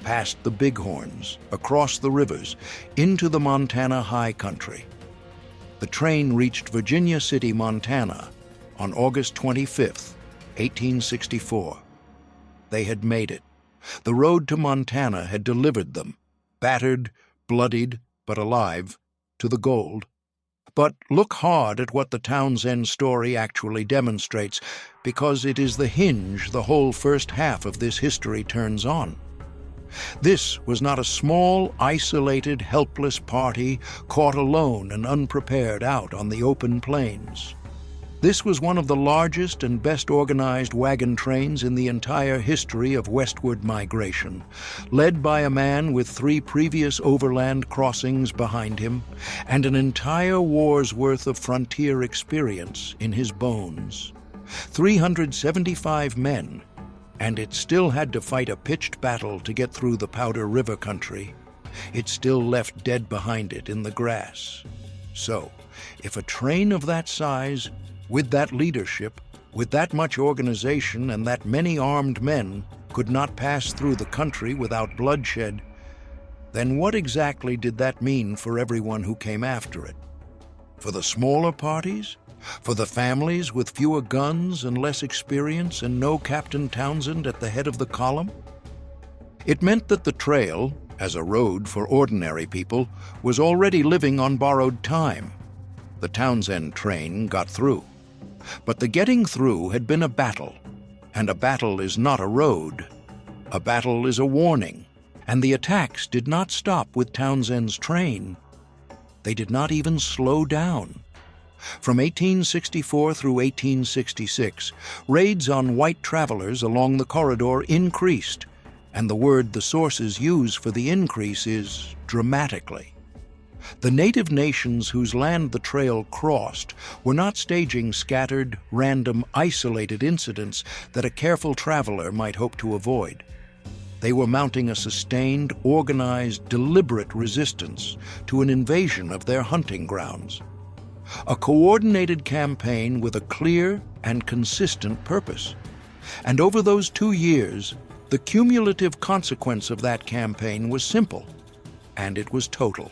past the Bighorns, across the rivers, into the Montana high country, the train reached Virginia City, Montana, on August 25, 1864. They had made it. The road to Montana had delivered them, battered, bloodied, but alive, to the gold. But look hard at what the Townsend story actually demonstrates, because it is the hinge the whole first half of this history turns on. This was not a small, isolated, helpless party caught alone and unprepared out on the open plains. This was one of the largest and best organized wagon trains in the entire history of westward migration, led by a man with 3 previous overland crossings behind him and an entire war's worth of frontier experience in his bones. 375 men, and it still had to fight a pitched battle to get through the Powder River country. It still left dead behind it in the grass. So, if a train of that size, with that leadership, with that much organization and that many armed men, could not pass through the country without bloodshed, then what exactly did that mean for everyone who came after it? For the smaller parties? For the families with fewer guns and less experience and no Captain Townsend at the head of the column? It meant that the trail, as a road for ordinary people, was already living on borrowed time. The Townsend train got through. But the getting through had been a battle, and a battle is not a road. A battle is a warning, and the attacks did not stop with Townsend's train. They did not even slow down. From 1864 through 1866, raids on white travelers along the corridor increased, and the word the sources use for the increase is dramatically. The native nations whose land the trail crossed were not staging scattered, random, isolated incidents that a careful traveler might hope to avoid. They were mounting a sustained, organized, deliberate resistance to an invasion of their hunting grounds. A coordinated campaign with a clear and consistent purpose. And over those 2 years, the cumulative consequence of that campaign was simple, and it was total.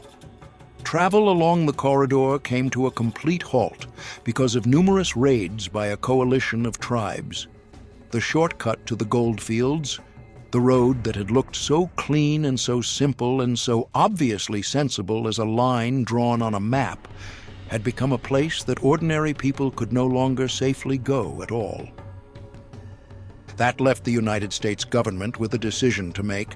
Travel along the corridor came to a complete halt because of numerous raids by a coalition of tribes. The shortcut to the gold fields, the road that had looked so clean and so simple and so obviously sensible as a line drawn on a map, had become a place that ordinary people could no longer safely go at all. That left the United States government with a decision to make.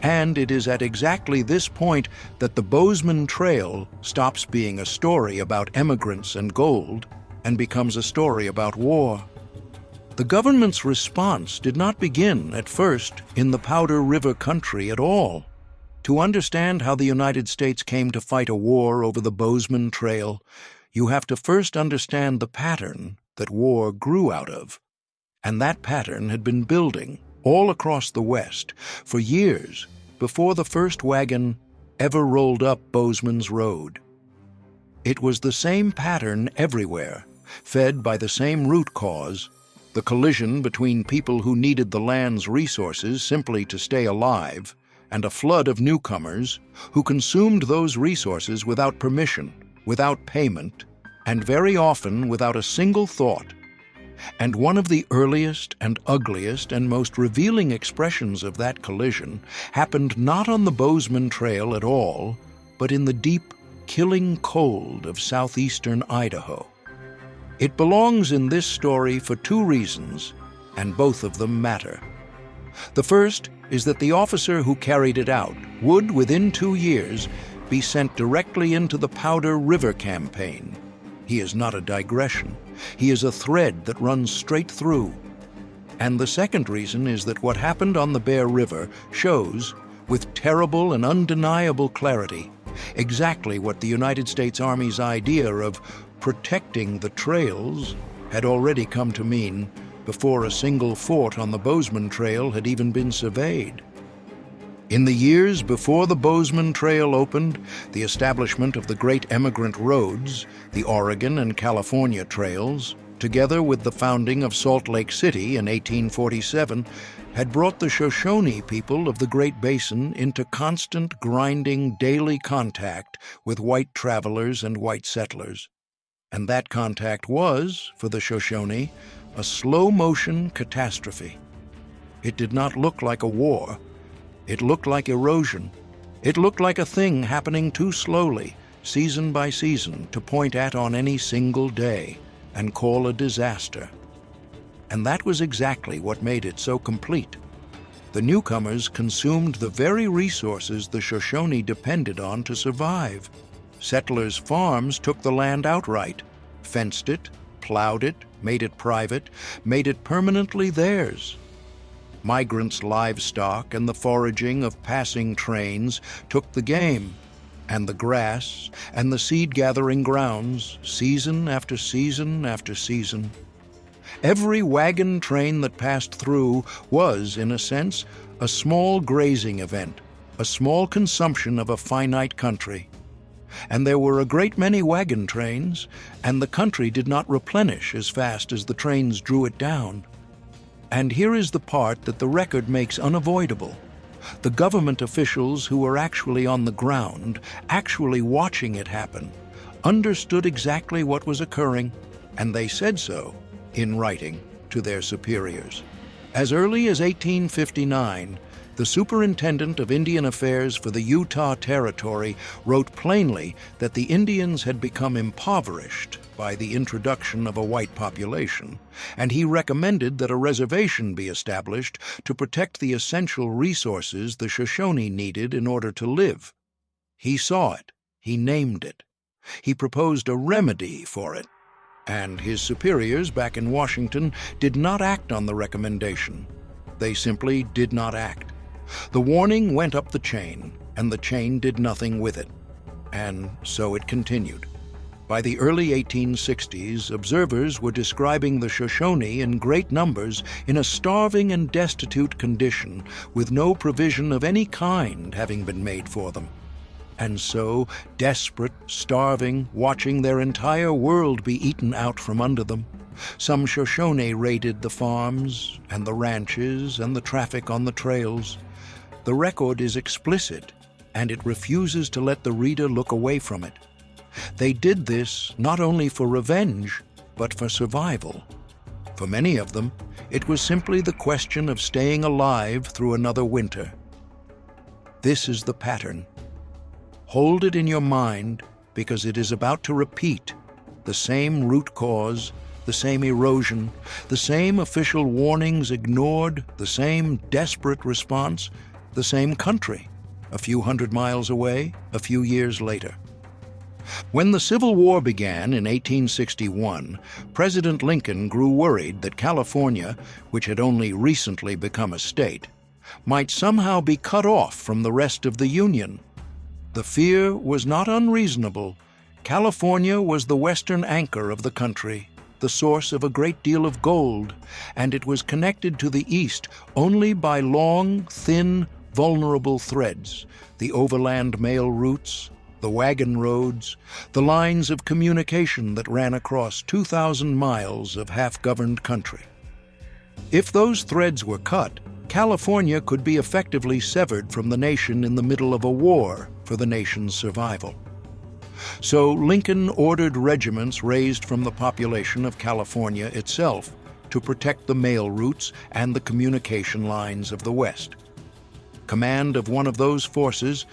And it is at exactly this point that the Bozeman Trail stops being a story about emigrants and gold and becomes a story about war. The government's response did not begin, at first, in the Powder River country at all. To understand how the United States came to fight a war over the Bozeman Trail, you have to first understand the pattern that war grew out of. And that pattern had been building all across the West for years before the first wagon ever rolled up Bozeman's road. It was the same pattern everywhere, fed by the same root cause, the collision between people who needed the land's resources simply to stay alive, and a flood of newcomers who consumed those resources without permission, without payment, and very often without a single thought. And one of the earliest and ugliest and most revealing expressions of that collision happened not on the Bozeman Trail at all, but in the deep, killing cold of southeastern Idaho. It belongs in this story for 2 reasons, and both of them matter. The first is that the officer who carried it out would, within 2 years, be sent directly into the Powder River campaign. He is not a digression. He is a thread that runs straight through. And the second reason is that what happened on the Bear River shows, with terrible and undeniable clarity, exactly what the United States Army's idea of protecting the trails had already come to mean before a single fort on the Bozeman Trail had even been surveyed. In the years before the Bozeman Trail opened, the establishment of the great emigrant roads, the Oregon and California trails, together with the founding of Salt Lake City in 1847, had brought the Shoshone people of the Great Basin into constant, grinding, daily contact with white travelers and white settlers. And that contact was, for the Shoshone, a slow-motion catastrophe. It did not look like a war. It looked like erosion. It looked like a thing happening too slowly, season by season, to point at on any single day and call a disaster. And that was exactly what made it so complete. The newcomers consumed the very resources the Shoshone depended on to survive. Settlers' farms took the land outright, fenced it, plowed it, made it private, made it permanently theirs. Migrants' livestock and the foraging of passing trains took the game, and the grass and the seed-gathering grounds, season after season after season. Every wagon train that passed through was, in a sense, a small grazing event, a small consumption of a finite country. And there were a great many wagon trains, and the country did not replenish as fast as the trains drew it down. And here is the part that the record makes unavoidable. The government officials who were actually on the ground, actually watching it happen, understood exactly what was occurring, and they said so in writing to their superiors. As early as 1859, The superintendent of Indian Affairs for the Utah Territory wrote plainly that the Indians had become impoverished by the introduction of a white population, and he recommended that a reservation be established to protect the essential resources the Shoshone needed in order to live. He saw it. He named it. He proposed a remedy for it, and his superiors back in Washington did not act on the recommendation. They simply did not act. The warning went up the chain, and the chain did nothing with it. And so it continued. By the early 1860s, observers were describing the Shoshone in great numbers in a starving and destitute condition, with no provision of any kind having been made for them. And so, desperate, starving, watching their entire world be eaten out from under them, some Shoshone raided the farms and the ranches and the traffic on the trails. The record is explicit, and it refuses to let the reader look away from it. They did this not only for revenge, but for survival. For many of them, it was simply the question of staying alive through another winter. This is the pattern. Hold it in your mind, because it is about to repeat the same root cause, the same erosion, the same official warnings ignored, the same desperate response, the same country, a few hundred miles away, a few years later. When the Civil War began in 1861, President Lincoln grew worried that California, which had only recently become a state, might somehow be cut off from the rest of the Union. The fear was not unreasonable. California was the western anchor of the country, the source of a great deal of gold, and it was connected to the east only by long, thin, vulnerable threads, the overland mail routes, the wagon roads, the lines of communication that ran across 2,000 miles of half-governed country. If those threads were cut, California could be effectively severed from the nation in the middle of a war for the nation's survival. So Lincoln ordered regiments raised from the population of California itself to protect the mail routes and the communication lines of the West. Command of one of those forces,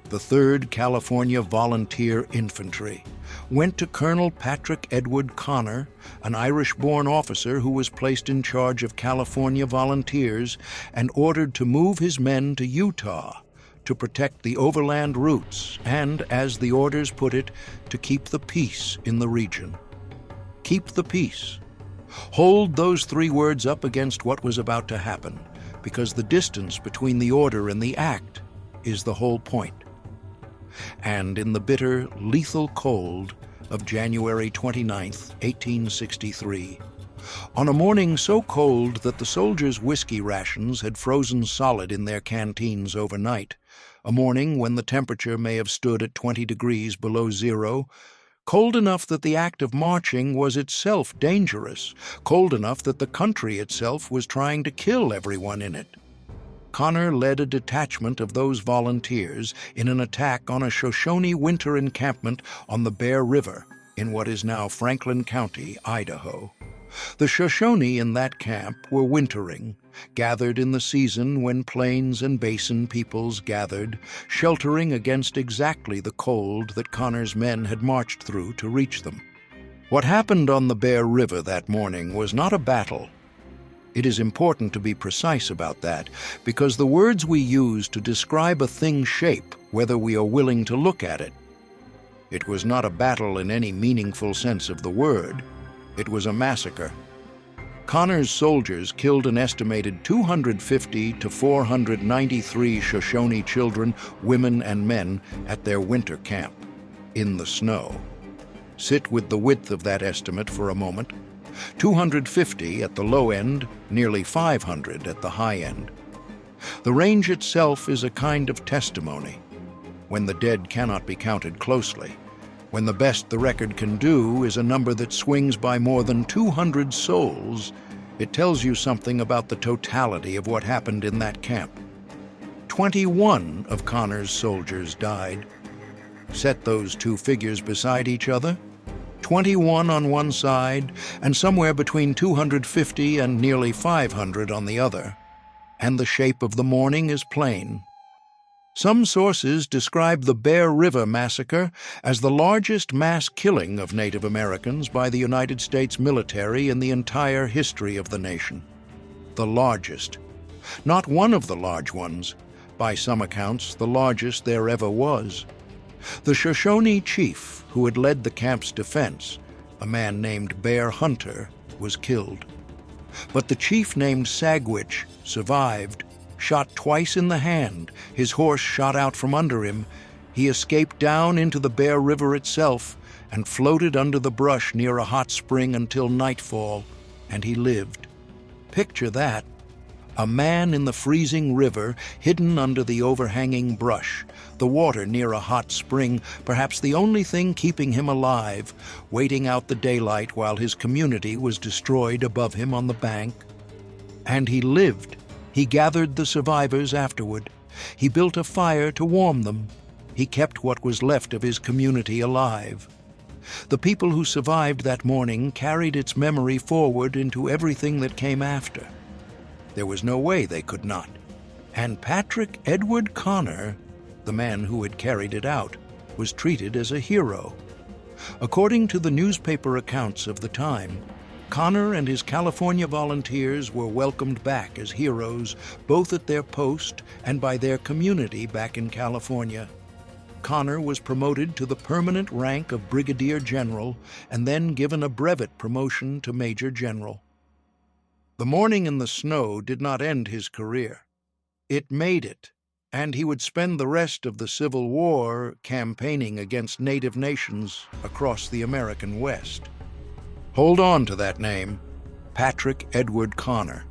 the 3rd California Volunteer Infantry, went to Colonel Patrick Edward Connor, an Irish-born officer who was placed in charge of California volunteers and ordered to move his men to Utah to protect the overland routes and, as the orders put it, to keep the peace in the region. Keep the peace. Hold those 3 words up against what was about to happen, because the distance between the order and the act is the whole point. And in the bitter, lethal cold of January 29, 1863, on a morning so cold that the soldiers' whiskey rations had frozen solid in their canteens overnight, a morning when the temperature may have stood at 20 degrees below zero, cold enough that the act of marching was itself dangerous, cold enough that the country itself was trying to kill everyone in it, Connor led a detachment of those volunteers in an attack on a Shoshone winter encampment on the Bear River in what is now Franklin County, Idaho. The Shoshone in that camp were wintering, gathered in the season when plains and basin peoples gathered, sheltering against exactly the cold that Connor's men had marched through to reach them. What happened on the Bear River that morning was not a battle. It is important to be precise about that, because the words we use to describe a thing's shape whether we are willing to look at it. It was not a battle in any meaningful sense of the word. It was a massacre. Connor's soldiers killed an estimated 250 to 493 Shoshone children, women, and men at their winter camp, in the snow. Sit with the width of that estimate for a moment. 250 at the low end, nearly 500 at the high end. The range itself is a kind of testimony. When the dead cannot be counted closely, when the best the record can do is a number that swings by more than 200 souls, it tells you something about the totality of what happened in that camp. 21 of Connor's soldiers died. Set those two figures beside each other. 21 on one side, and somewhere between 250 and nearly 500 on the other. and the shape of the morning is plain. Some sources describe the Bear River Massacre as the largest mass killing of Native Americans by the United States military in the entire history of the nation. The largest. Not one of the large ones. By some accounts, the largest there ever was. The Shoshone chief who had led the camp's defense, a man named Bear Hunter, was killed. But the chief named Sagwitch survived. Shot twice in the hand, his horse shot out from under him. He escaped down into the Bear River itself and floated under the brush near a hot spring until nightfall, and he lived. Picture that. A man in the freezing river, hidden under the overhanging brush, the water near a hot spring, perhaps the only thing keeping him alive, waiting out the daylight while his community was destroyed above him on the bank. And he lived. He gathered the survivors afterward. He built a fire to warm them. He kept what was left of his community alive. The people who survived that morning carried its memory forward into everything that came after. There was no way they could not. And Patrick Edward Connor, the man who had carried it out, was treated as a hero. According to the newspaper accounts of the time, Connor and his California volunteers were welcomed back as heroes, both at their post and by their community back in California. Connor was promoted to the permanent rank of Brigadier General and then given a brevet promotion to Major General. The morning in the snow did not end his career. It made it, and he would spend the rest of the Civil War campaigning against Native nations across the American West. Hold on to that name, Patrick Edward Connor,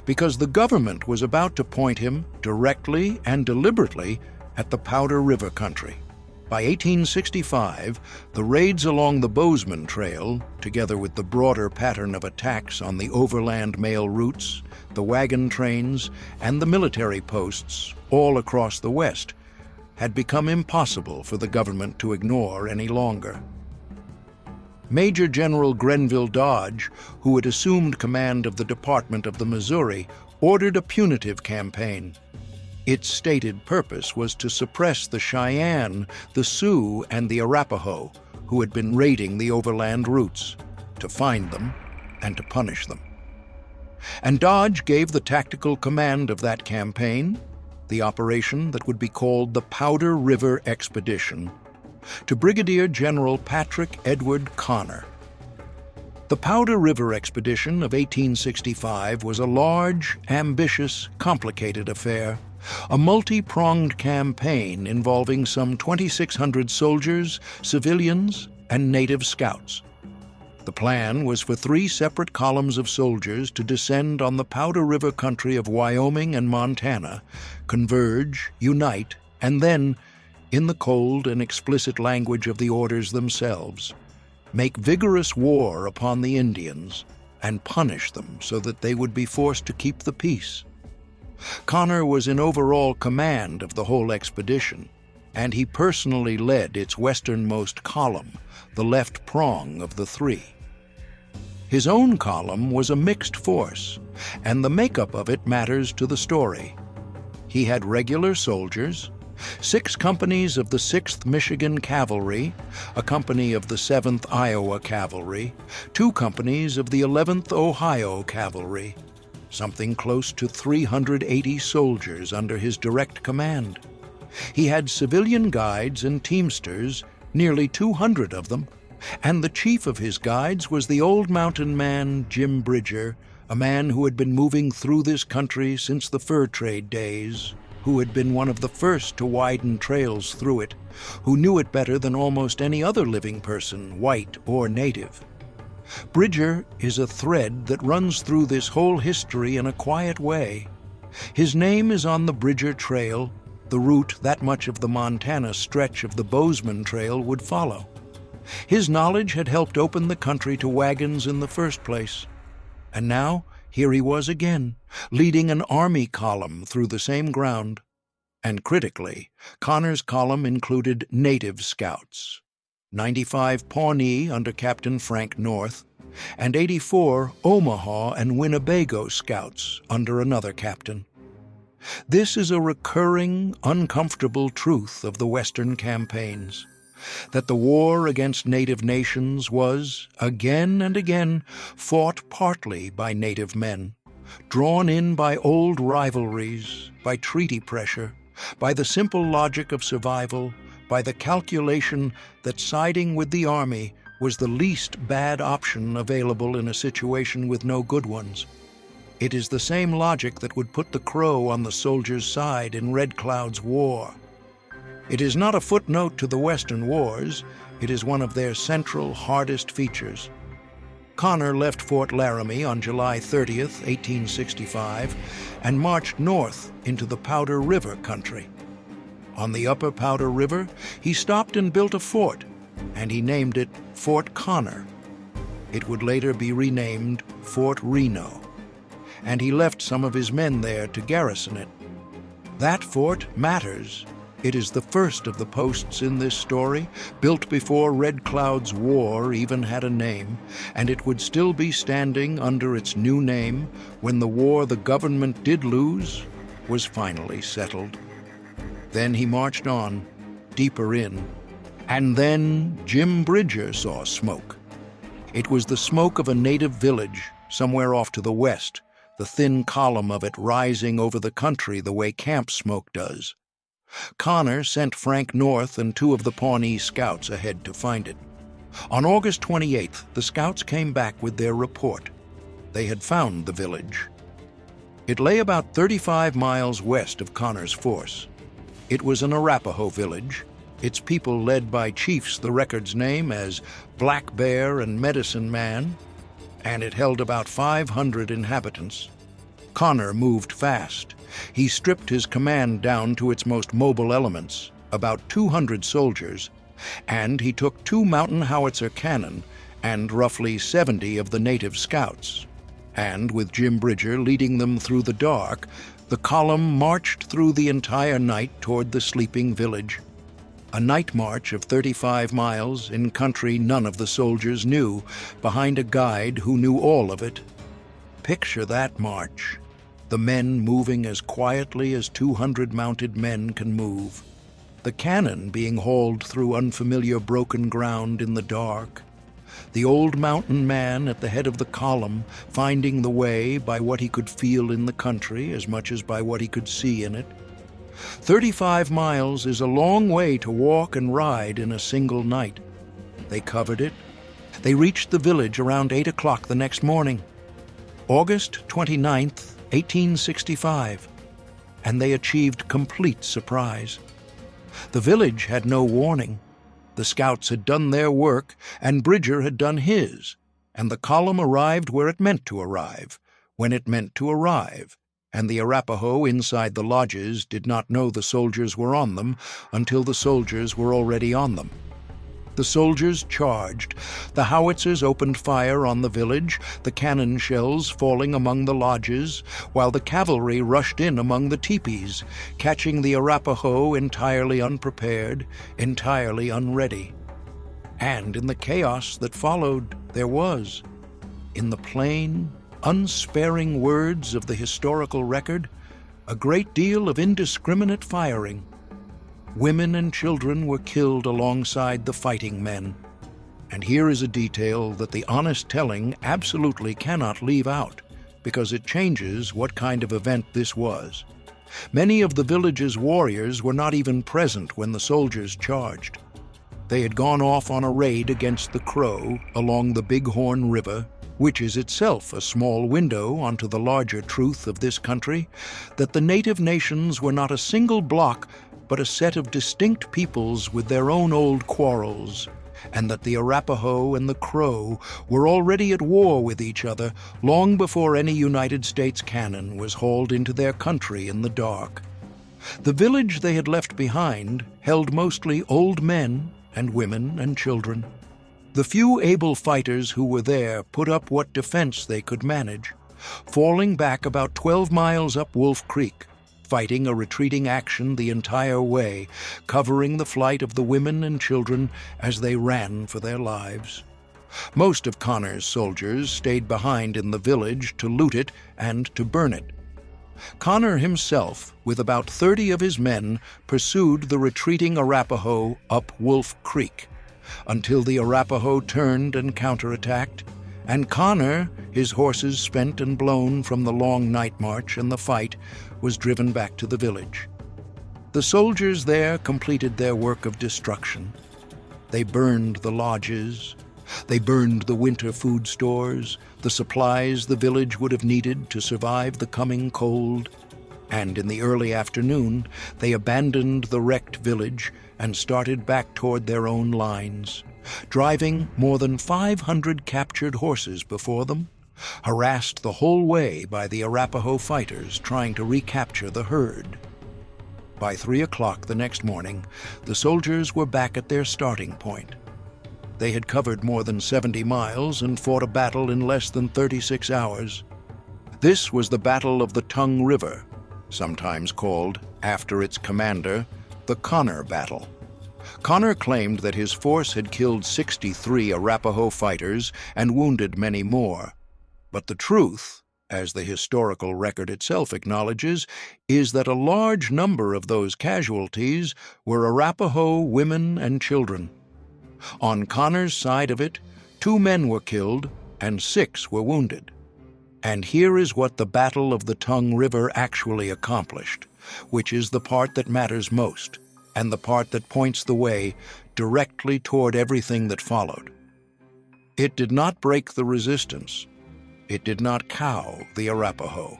because the government was about to point him directly and deliberately at the Powder River country. By 1865, the raids along the Bozeman Trail, together with the broader pattern of attacks on the overland mail routes, the wagon trains, and the military posts all across the West, had become impossible for the government to ignore any longer. Major General Grenville Dodge, who had assumed command of the Department of the Missouri, ordered a punitive campaign. Its stated purpose was to suppress the Cheyenne, the Sioux, and the Arapaho, who had been raiding the overland routes, to find them and to punish them. And Dodge gave the tactical command of that campaign, the operation that would be called the Powder River Expedition, to Brigadier General Patrick Edward Connor. The Powder River Expedition of 1865 was a large, ambitious, complicated affair, a multi-pronged campaign involving some 2,600 soldiers, civilians, and native scouts. The plan was for 3 separate columns of soldiers to descend on the Powder River country of Wyoming and Montana, converge, unite, and then, in the cold and explicit language of the orders themselves, make vigorous war upon the Indians and punish them so that they would be forced to keep the peace. Connor was in overall command of the whole expedition, and he personally led its westernmost column, the left prong of the 3. His own column was a mixed force, and the makeup of it matters to the story. He had regular soldiers, 6 companies of the 6th Michigan Cavalry, a company of the 7th Iowa Cavalry, 2 companies of the 11th Ohio Cavalry, something close to 380 soldiers under his direct command. He had civilian guides and teamsters, nearly 200 of them, and the chief of his guides was the old mountain man Jim Bridger, a man who had been moving through this country since the fur trade days, who had been one of the first to widen trails through it, who knew it better than almost any other living person, white or native. Bridger is a thread that runs through this whole history in a quiet way. His name is on the Bridger Trail, the route that much of the Montana stretch of the Bozeman Trail would follow. His knowledge had helped open the country to wagons in the first place. And now, here he was again, leading an army column through the same ground. And critically, Connor's column included native scouts, 95 Pawnee under Captain Frank North, and 84 Omaha and Winnebago scouts under another captain. This is a recurring, uncomfortable truth of the Western campaigns, that the war against native nations was, again and again, fought partly by native men, drawn in by old rivalries, by treaty pressure, by the simple logic of survival, by the calculation that siding with the army was the least bad option available in a situation with no good ones. It is the same logic that would put the Crow on the soldiers' side in Red Cloud's war. It is not a footnote to the Western wars, it is one of their central, hardest features. Connor left Fort Laramie on July 30th, 1865, and marched north into the Powder River country. On the upper Powder River, he stopped and built a fort, and he named it Fort Connor. It would later be renamed Fort Reno, and he left some of his men there to garrison it. That fort matters. It is the first of the posts in this story, built before Red Cloud's war even had a name, and it would still be standing under its new name when the war the government did lose was finally settled. Then he marched on, deeper in, and then Jim Bridger saw smoke. It was the smoke of a native village somewhere off to the west, the thin column of it rising over the country the way camp smoke does. Connor sent Frank North and two of the Pawnee scouts ahead to find it. On August 28th, the scouts came back with their report. They had found the village. It lay about 35 miles west of Connor's force. It was an Arapaho village, its people led by chiefs the records name as Black Bear and Medicine Man, and it held about 500 inhabitants. Connor moved fast. He stripped his command down to its most mobile elements, about 200 soldiers, and he took 2 mountain howitzer cannon and roughly 70 of the native scouts. And with Jim Bridger leading them through the dark, the column marched through the entire night toward the sleeping village. A night march of 35 miles in country none of the soldiers knew, behind a guide who knew all of it. Picture that march. The men moving as quietly as 200 mounted men can move. The cannon being hauled through unfamiliar broken ground in the dark. The old mountain man at the head of the column, finding the way by what he could feel in the country as much as by what he could see in it. 35 miles is a long way to walk and ride in a single night. They covered it. They reached the village around 8 o'clock the next morning, August 29th, 1865, and they achieved complete surprise. The village had no warning. The scouts had done their work, and Bridger had done his, and the column arrived where it meant to arrive, when it meant to arrive, and the Arapaho inside the lodges did not know the soldiers were on them until the soldiers were already on them. The soldiers charged. The howitzers opened fire on the village, the cannon shells falling among the lodges, while the cavalry rushed in among the teepees, catching the Arapaho entirely unprepared, entirely unready. And in the chaos that followed, there was, in the plain, unsparing words of the historical record, a great deal of indiscriminate firing. Women and children were killed alongside the fighting men. And here is a detail that the honest telling absolutely cannot leave out, because it changes what kind of event this was. Many of the village's warriors were not even present when the soldiers charged. They had gone off on a raid against the Crow along the Bighorn River, which is itself a small window onto the larger truth of this country, that the native nations were not a single block but a set of distinct peoples with their own old quarrels, and that the Arapaho and the Crow were already at war with each other long before any United States cannon was hauled into their country in the dark. The village they had left behind held mostly old men and women and children. The few able fighters who were there put up what defense they could manage, falling back about 12 miles up Wolf Creek, fighting a retreating action the entire way, covering the flight of the women and children as they ran for their lives. Most of Connor's soldiers stayed behind in the village to loot it and to burn it. Connor himself, with about 30 of his men, pursued the retreating Arapaho up Wolf Creek, until the Arapaho turned and counterattacked, and Connor, his horses spent and blown from the long night march and the fight, was driven back to the village. The soldiers there completed their work of destruction. They burned the lodges. They burned the winter food stores, the supplies the village would have needed to survive the coming cold. And in the early afternoon, they abandoned the wrecked village and started back toward their own lines, driving more than 500 captured horses before them, harassed the whole way by the Arapaho fighters trying to recapture the herd. By 3 o'clock the next morning, the soldiers were back at their starting point. They had covered more than 70 miles and fought a battle in less than 36 hours. This was the Battle of the Tongue River, sometimes called, after its commander, the Connor Battle. Connor claimed that his force had killed 63 Arapaho fighters and wounded many more. But the truth, as the historical record itself acknowledges, is that a large number of those casualties were Arapaho women and children. On Connor's side of it, 2 men were killed and 6 were wounded. And here is what the Battle of the Tongue River actually accomplished, which is the part that matters most, and the part that points the way directly toward everything that followed. It did not break the resistance. It did not cow the Arapaho.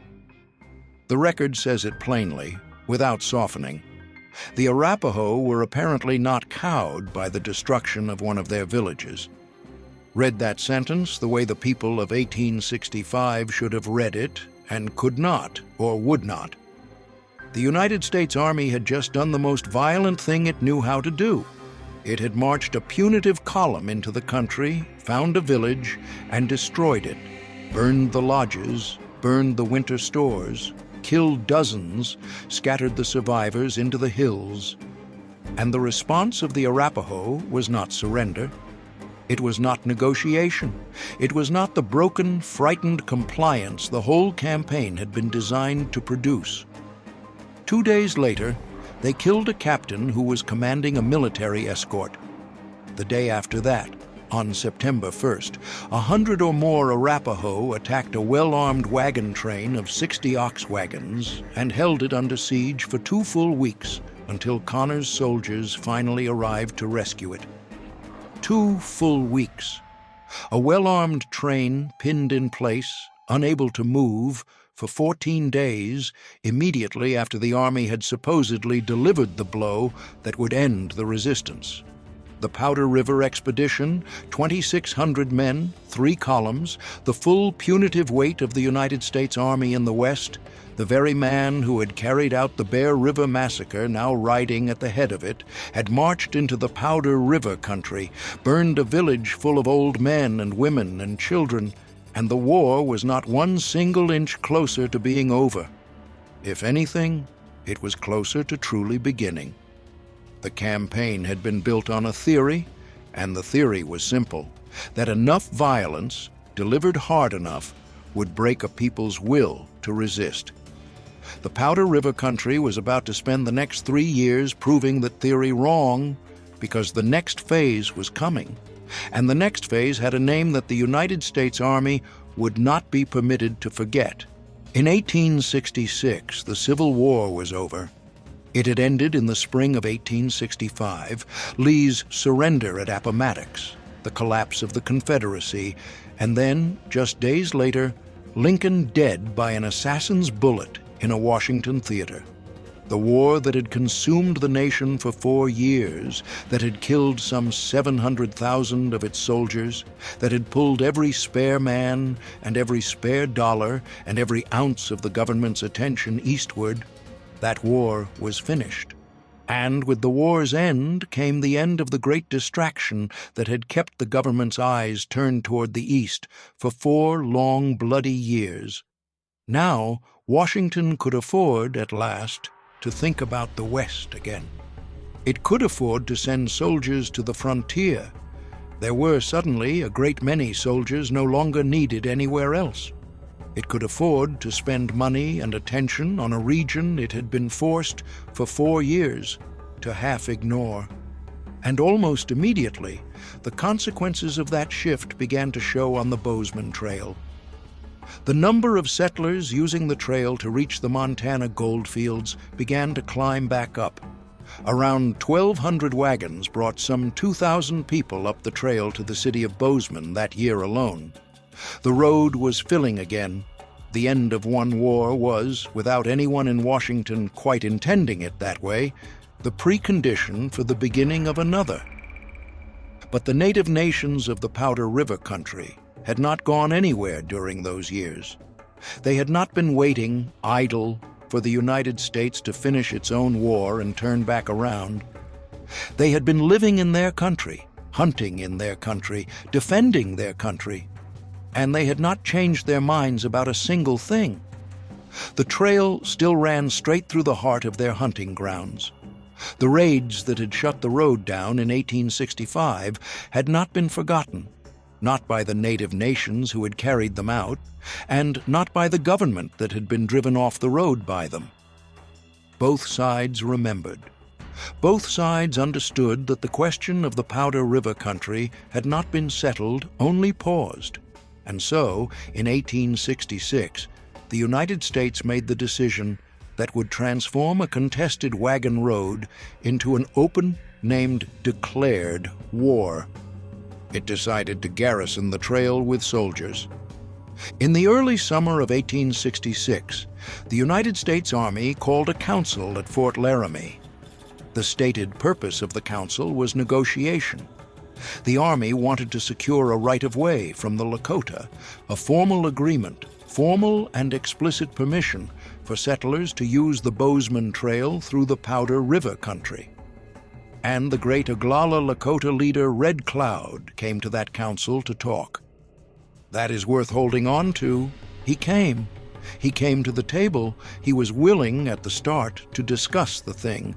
The record says it plainly, without softening. The Arapaho were apparently not cowed by the destruction of one of their villages. Read that sentence the way the people of 1865 should have read it, and could not, or would not. The United States Army had just done the most violent thing it knew how to do. It had marched a punitive column into the country, found a village, and destroyed it, burned the lodges, burned the winter stores, killed dozens, scattered the survivors into the hills. And the response of the Arapaho was not surrender. It was not negotiation. It was not the broken, frightened compliance the whole campaign had been designed to produce. 2 days later, they killed a captain who was commanding a military escort. The day after that, on September 1st, 100 or more Arapaho attacked a well-armed wagon train of 60 ox wagons and held it under siege for 2 full weeks until Connor's soldiers finally arrived to rescue it. 2 full weeks. A well-armed train pinned in place, unable to move, for 14 days, immediately after the army had supposedly delivered the blow that would end the resistance. The Powder River Expedition, 2,600 men, 3 columns, the full punitive weight of the United States Army in the West, the very man who had carried out the Bear River Massacre, now riding at the head of it, had marched into the Powder River country, burned a village full of old men and women and children, and the war was not 1 single inch closer to being over. If anything, it was closer to truly beginning. The campaign had been built on a theory, and the theory was simple, that enough violence, delivered hard enough, would break a people's will to resist. The Powder River country was about to spend the next 3 years proving that theory wrong, because the next phase was coming, and the next phase had a name that the United States Army would not be permitted to forget. In 1866, the Civil War was over. It had ended in the spring of 1865, Lee's surrender at Appomattox, the collapse of the Confederacy, and then, just days later, Lincoln dead by an assassin's bullet in a Washington theater. The war that had consumed the nation for 4 years, that had killed some 700,000 of its soldiers, that had pulled every spare man and every spare dollar and every ounce of the government's attention eastward, that war was finished. And with the war's end came the end of the great distraction that had kept the government's eyes turned toward the east for 4 long, bloody years. Now, Washington could afford, at last, to think about the West again. It could afford to send soldiers to the frontier. There were suddenly a great many soldiers no longer needed anywhere else. It could afford to spend money and attention on a region it had been forced for 4 years to half ignore. And almost immediately, the consequences of that shift began to show on the Bozeman Trail. The number of settlers using the trail to reach the Montana goldfields began to climb back up. Around 1,200 wagons brought some 2,000 people up the trail to the city of Bozeman that year alone. The road was filling again. The end of one war was, without anyone in Washington quite intending it that way, the precondition for the beginning of another. But the native nations of the Powder River country had not gone anywhere during those years. They had not been waiting, idle, for the United States to finish its own war and turn back around. They had been living in their country, hunting in their country, defending their country, and they had not changed their minds about a single thing. The trail still ran straight through the heart of their hunting grounds. The raids that had shut the road down in 1865 had not been forgotten, not by the native nations who had carried them out, and not by the government that had been driven off the road by them. Both sides remembered. Both sides understood that the question of the Powder River country had not been settled, only paused. And so, in 1866, the United States made the decision that would transform a contested wagon road into an open, named declared war. It decided to garrison the trail with soldiers. In the early summer of 1866, the United States Army called a council at Fort Laramie. The stated purpose of the council was negotiation. The Army wanted to secure a right-of-way from the Lakota, a formal agreement, formal and explicit permission for settlers to use the Bozeman Trail through the Powder River country. And the great Oglala Lakota leader Red Cloud came to that council to talk. That is worth holding on to. He came. He came to the table. He was willing at the start to discuss the thing.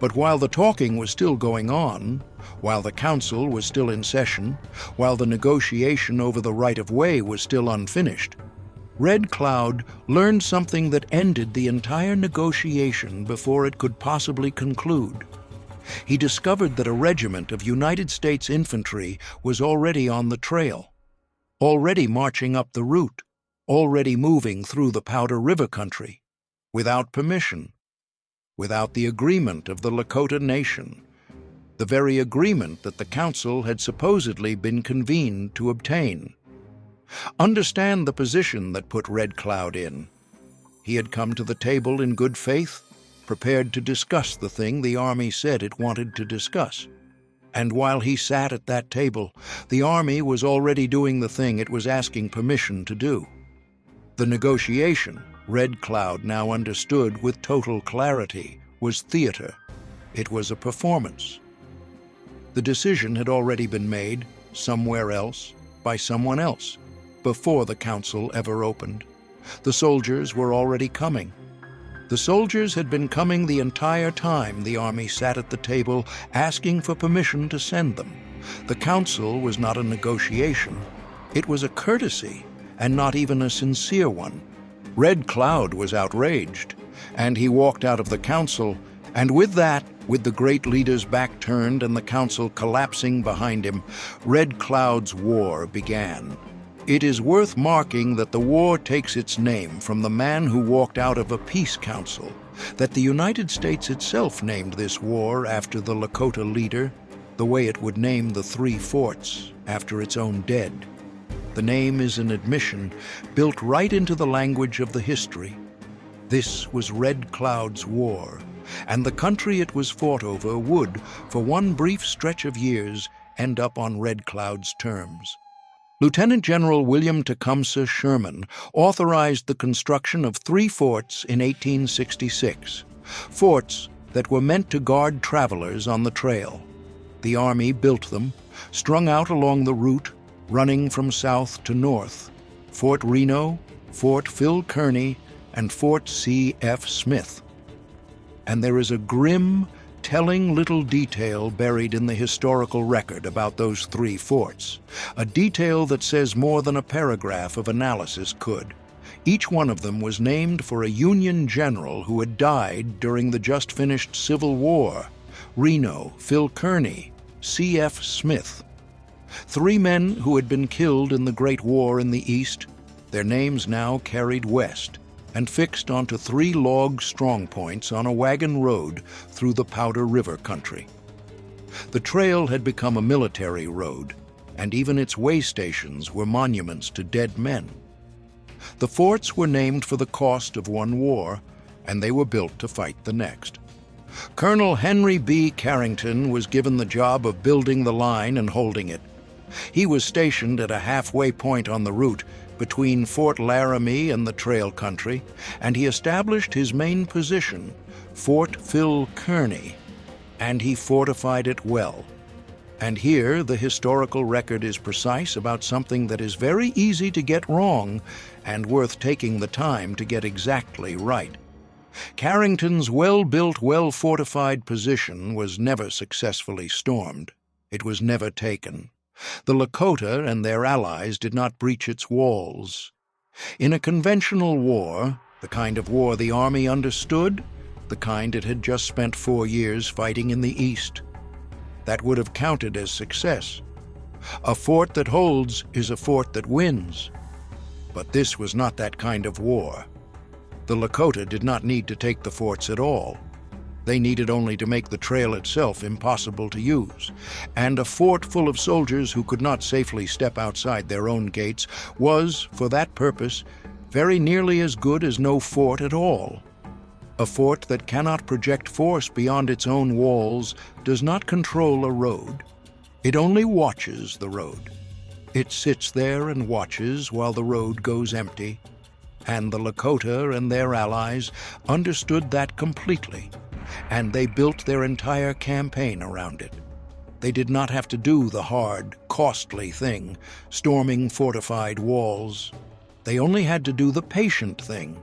But while the talking was still going on, while the council was still in session, while the negotiation over the right-of-way was still unfinished, Red Cloud learned something that ended the entire negotiation before it could possibly conclude. He discovered that a regiment of United States infantry was already on the trail, already marching up the route, already moving through the Powder River country, without permission, without the agreement of the Lakota Nation, the very agreement that the council had supposedly been convened to obtain. Understand the position that put Red Cloud in. He had come to the table in good faith, prepared to discuss the thing the Army said it wanted to discuss. And while he sat at that table, the Army was already doing the thing it was asking permission to do. The negotiation, Red Cloud now understood with total clarity, was theater. It was a performance. The decision had already been made, somewhere else, by someone else, before the council ever opened. The soldiers were already coming. The soldiers had been coming the entire time the Army sat at the table asking for permission to send them. The council was not a negotiation. It was a courtesy, and not even a sincere one. Red Cloud was outraged, and he walked out of the council, and with that, with the great leader's back turned and the council collapsing behind him, Red Cloud's war began. It is worth marking that the war takes its name from the man who walked out of a peace council, that the United States itself named this war after the Lakota leader, the way it would name the 3 forts after its own dead. The name is an admission built right into the language of the history. This was Red Cloud's war, and the country it was fought over would, for one brief stretch of years, end up on Red Cloud's terms. Lieutenant General William Tecumseh Sherman authorized the construction of 3 forts in 1866, forts that were meant to guard travelers on the trail. The Army built them, strung out along the route, running from south to north: Fort Reno, Fort Phil Kearny, and Fort C.F. Smith. And there is a grim, telling little detail buried in the historical record about those 3 forts, a detail that says more than a paragraph of analysis could. Each one of them was named for a Union general who had died during the just-finished Civil War: Reno, Phil Kearny, C.F. Smith. 3 men who had been killed in the Great War in the East, their names now carried west and fixed onto 3 log strongpoints on a wagon road through the Powder River country. The trail had become a military road, and even its way stations were monuments to dead men. The forts were named for the cost of one war, and they were built to fight the next. Colonel Henry B. Carrington was given the job of building the line and holding it. He was stationed at a halfway point on the route between Fort Laramie and the trail country, and he established his main position, Fort Phil Kearny, and he fortified it well. And here the historical record is precise about something that is very easy to get wrong and worth taking the time to get exactly right. Carrington's well-built, well-fortified position was never successfully stormed. It was never taken. The Lakota and their allies did not breach its walls. In a conventional war, the kind of war the Army understood, the kind it had just spent 4 years fighting in the East, that would have counted as success. A fort that holds is a fort that wins. But this was not that kind of war. The Lakota did not need to take the forts at all. They needed only to make the trail itself impossible to use. And a fort full of soldiers who could not safely step outside their own gates was, for that purpose, very nearly as good as no fort at all. A fort that cannot project force beyond its own walls does not control a road. It only watches the road. It sits there and watches while the road goes empty. And the Lakota and their allies understood that completely, and they built their entire campaign around it. They did not have to do the hard, costly thing, storming fortified walls. They only had to do the patient thing.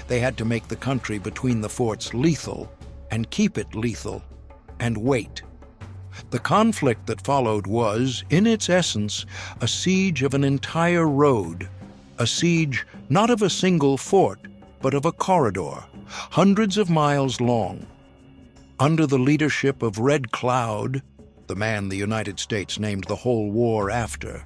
They had to make the country between the forts lethal, and keep it lethal, and wait. The conflict that followed was, in its essence, a siege of an entire road, a siege not of a single fort, but of a corridor, hundreds of miles long. Under the leadership of Red Cloud, the man the United States named the whole war after,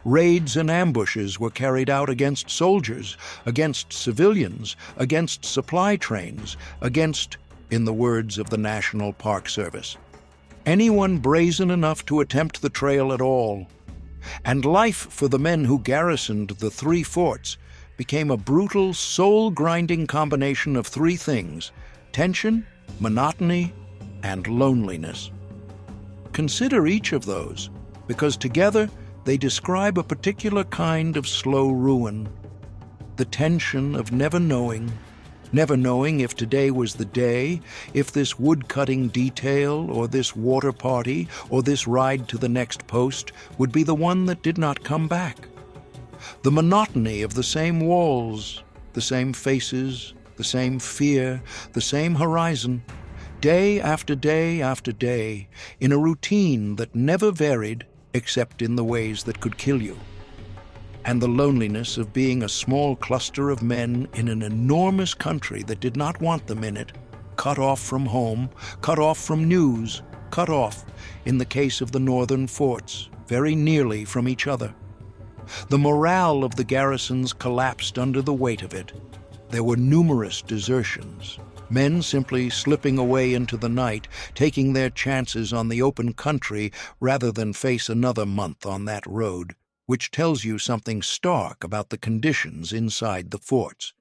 raids and ambushes were carried out against soldiers, against civilians, against supply trains, against, in the words of the National Park Service, anyone brazen enough to attempt the trail at all. And life for the men who garrisoned the 3 forts became a brutal, soul-grinding combination of 3 things: tension, monotony, and loneliness. Consider each of those, because together they describe a particular kind of slow ruin. The tension of never knowing if today was the day, if this wood-cutting detail, or this water party, or this ride to the next post would be the one that did not come back. The monotony of the same walls, the same faces, the same fear, the same horizon, day after day after day, in a routine that never varied except in the ways that could kill you. And the loneliness of being a small cluster of men in an enormous country that did not want them in it, cut off from home, cut off from news, cut off, in the case of the northern forts, very nearly from each other. The morale of the garrisons collapsed under the weight of it. There were numerous desertions, men simply slipping away into the night, taking their chances on the open country rather than face another month on that road, which tells you something stark about the conditions inside the forts.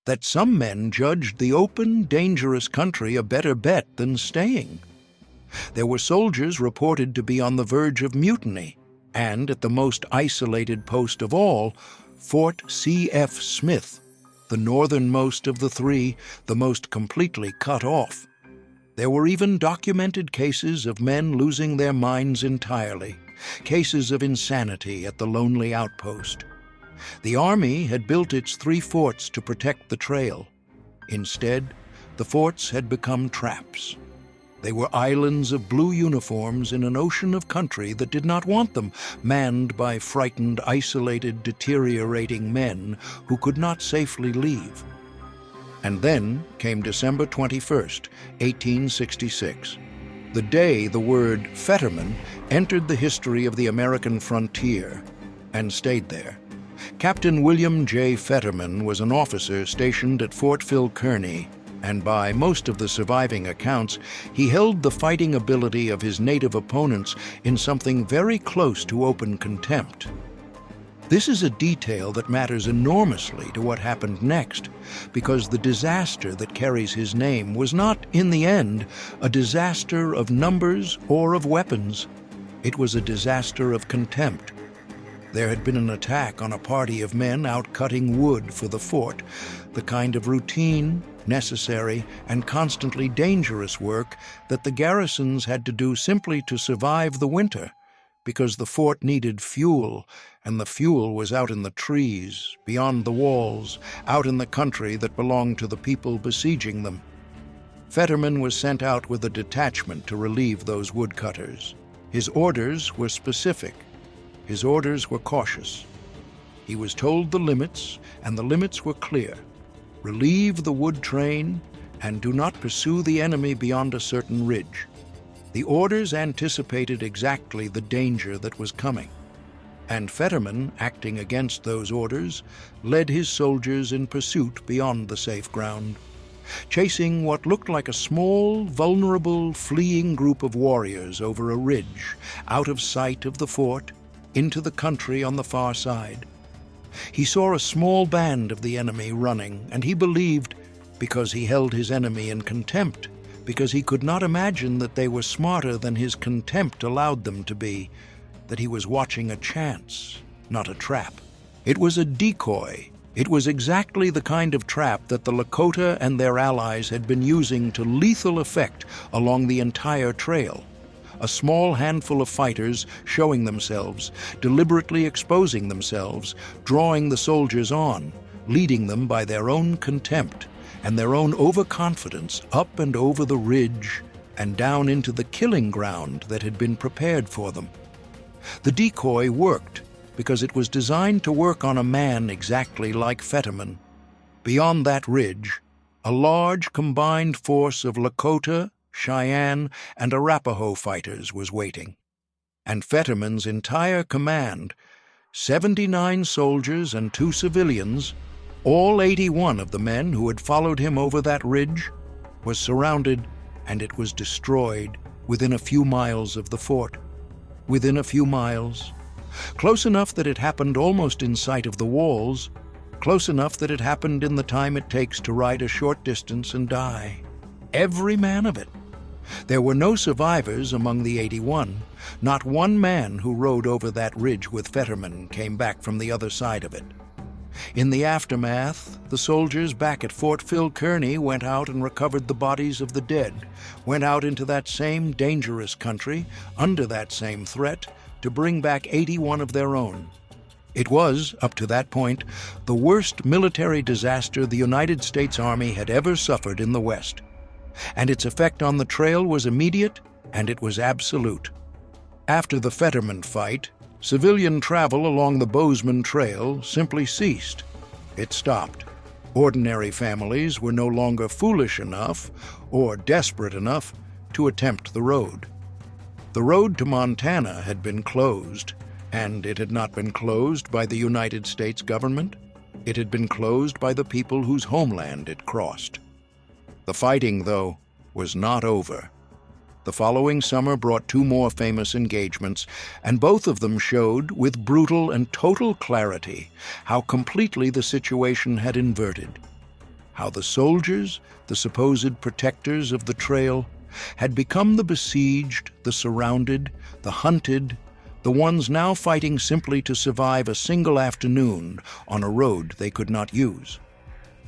That some men judged the open, dangerous country a better bet than staying. There were soldiers reported to be on the verge of mutiny, and at the most isolated post of all, Fort C.F. Smith, the northernmost of the 3, the most completely cut off. There were even documented cases of men losing their minds entirely, cases of insanity at the lonely outpost. The Army had built its 3 forts to protect the trail. Instead, the forts had become traps. They were islands of blue uniforms in an ocean of country that did not want them, manned by frightened, isolated, deteriorating men who could not safely leave. And then came December 21st, 1866, the day the word Fetterman entered the history of the American frontier and stayed there. Captain William J. Fetterman was an officer stationed at Fort Phil Kearny, and by most of the surviving accounts, he held the fighting ability of his native opponents in something very close to open contempt. This is a detail that matters enormously to what happened next, because the disaster that carries his name was not, in the end, a disaster of numbers or of weapons. It was a disaster of contempt. There had been an attack on a party of men out cutting wood for the fort, the kind of routine, necessary, and constantly dangerous work that the garrisons had to do simply to survive the winter, because the fort needed fuel, and the fuel was out in the trees, beyond the walls, out in the country that belonged to the people besieging them. Fetterman was sent out with a detachment to relieve those woodcutters. His orders were specific. His orders were cautious. He was told the limits, and the limits were clear. Relieve the wood train, and do not pursue the enemy beyond a certain ridge. The orders anticipated exactly the danger that was coming, and Fetterman, acting against those orders, led his soldiers in pursuit beyond the safe ground, chasing what looked like a small, vulnerable, fleeing group of warriors over a ridge, out of sight of the fort, into the country on the far side. He saw a small band of the enemy running, and he believed, because he held his enemy in contempt, because he could not imagine that they were smarter than his contempt allowed them to be, that he was watching a chance, not a trap. It was a decoy. It was exactly the kind of trap that the Lakota and their allies had been using to lethal effect along the entire trail. A small handful of fighters showing themselves, deliberately exposing themselves, drawing the soldiers on, leading them by their own contempt and their own overconfidence up and over the ridge and down into the killing ground that had been prepared for them. The decoy worked because it was designed to work on a man exactly like Fetterman. Beyond that ridge, a large combined force of Lakota, Cheyenne, and Arapaho fighters was waiting. And Fetterman's entire command, 79 soldiers and 2 civilians, all 81 of the men who had followed him over that ridge, was surrounded, and it was destroyed within a few miles of the fort. Within a few miles. Close enough that it happened almost in sight of the walls, close enough that it happened in the time it takes to ride a short distance and die. Every man of it. There were no survivors among the 81. Not one man who rode over that ridge with Fetterman came back from the other side of it. In the aftermath, the soldiers back at Fort Phil Kearny went out and recovered the bodies of the dead, went out into that same dangerous country, under that same threat, to bring back 81 of their own. It was, up to that point, the worst military disaster the United States Army had ever suffered in the West. And its effect on the trail was immediate, and it was absolute. After the Fetterman fight, civilian travel along the Bozeman Trail simply ceased. It stopped. Ordinary families were no longer foolish enough, or desperate enough, to attempt the road. The road to Montana had been closed, and it had not been closed by the United States government. It had been closed by the people whose homeland it crossed. The fighting, though, was not over. The following summer brought 2 more famous engagements, and both of them showed, with brutal and total clarity, how completely the situation had inverted. How the soldiers, the supposed protectors of the trail, had become the besieged, the surrounded, the hunted, the ones now fighting simply to survive a single afternoon on a road they could not use.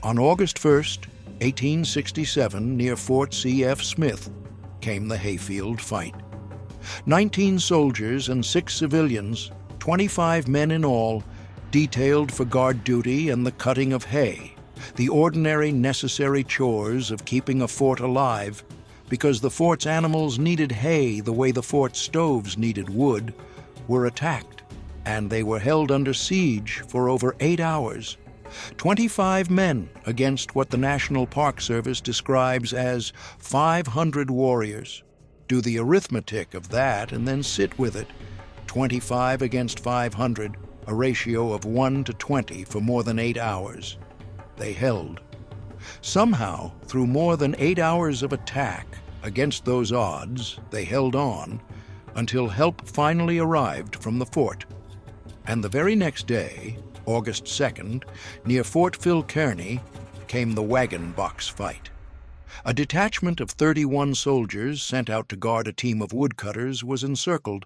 On August 1st, 1867, near Fort C.F. Smith, came the hayfield fight. 19 soldiers and 6 civilians, 25 men in all, detailed for guard duty and the cutting of hay, the ordinary necessary chores of keeping a fort alive, because the fort's animals needed hay the way the fort's stoves needed wood, were attacked, and they were held under siege for over 8 hours. 25 men against what the National Park Service describes as 500 warriors. Do the arithmetic of that and then sit with it. 25 against 500, a ratio of 1 to 20 for more than 8 hours. They held. Somehow, through more than 8 hours of attack, against those odds, they held on until help finally arrived from the fort. And the very next day, August 2nd, near Fort Phil Kearny, came the wagon box fight. A detachment of 31 soldiers sent out to guard a team of woodcutters was encircled,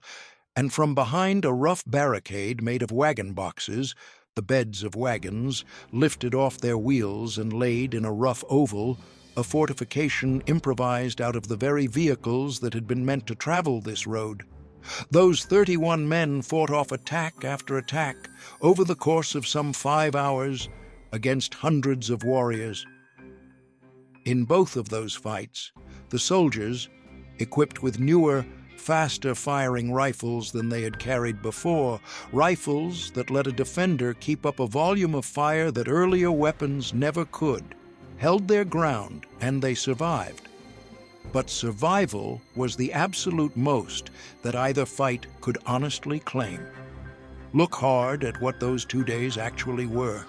and from behind a rough barricade made of wagon boxes, the beds of wagons, lifted off their wheels and laid in a rough oval, a fortification improvised out of the very vehicles that had been meant to travel this road. Those 31 men fought off attack after attack over the course of some 5 hours against hundreds of warriors. In both of those fights, the soldiers, equipped with newer, faster-firing rifles than they had carried before, rifles that let a defender keep up a volume of fire that earlier weapons never could, held their ground, and they survived. But survival was the absolute most that either fight could honestly claim. Look hard at what those 2 days actually were.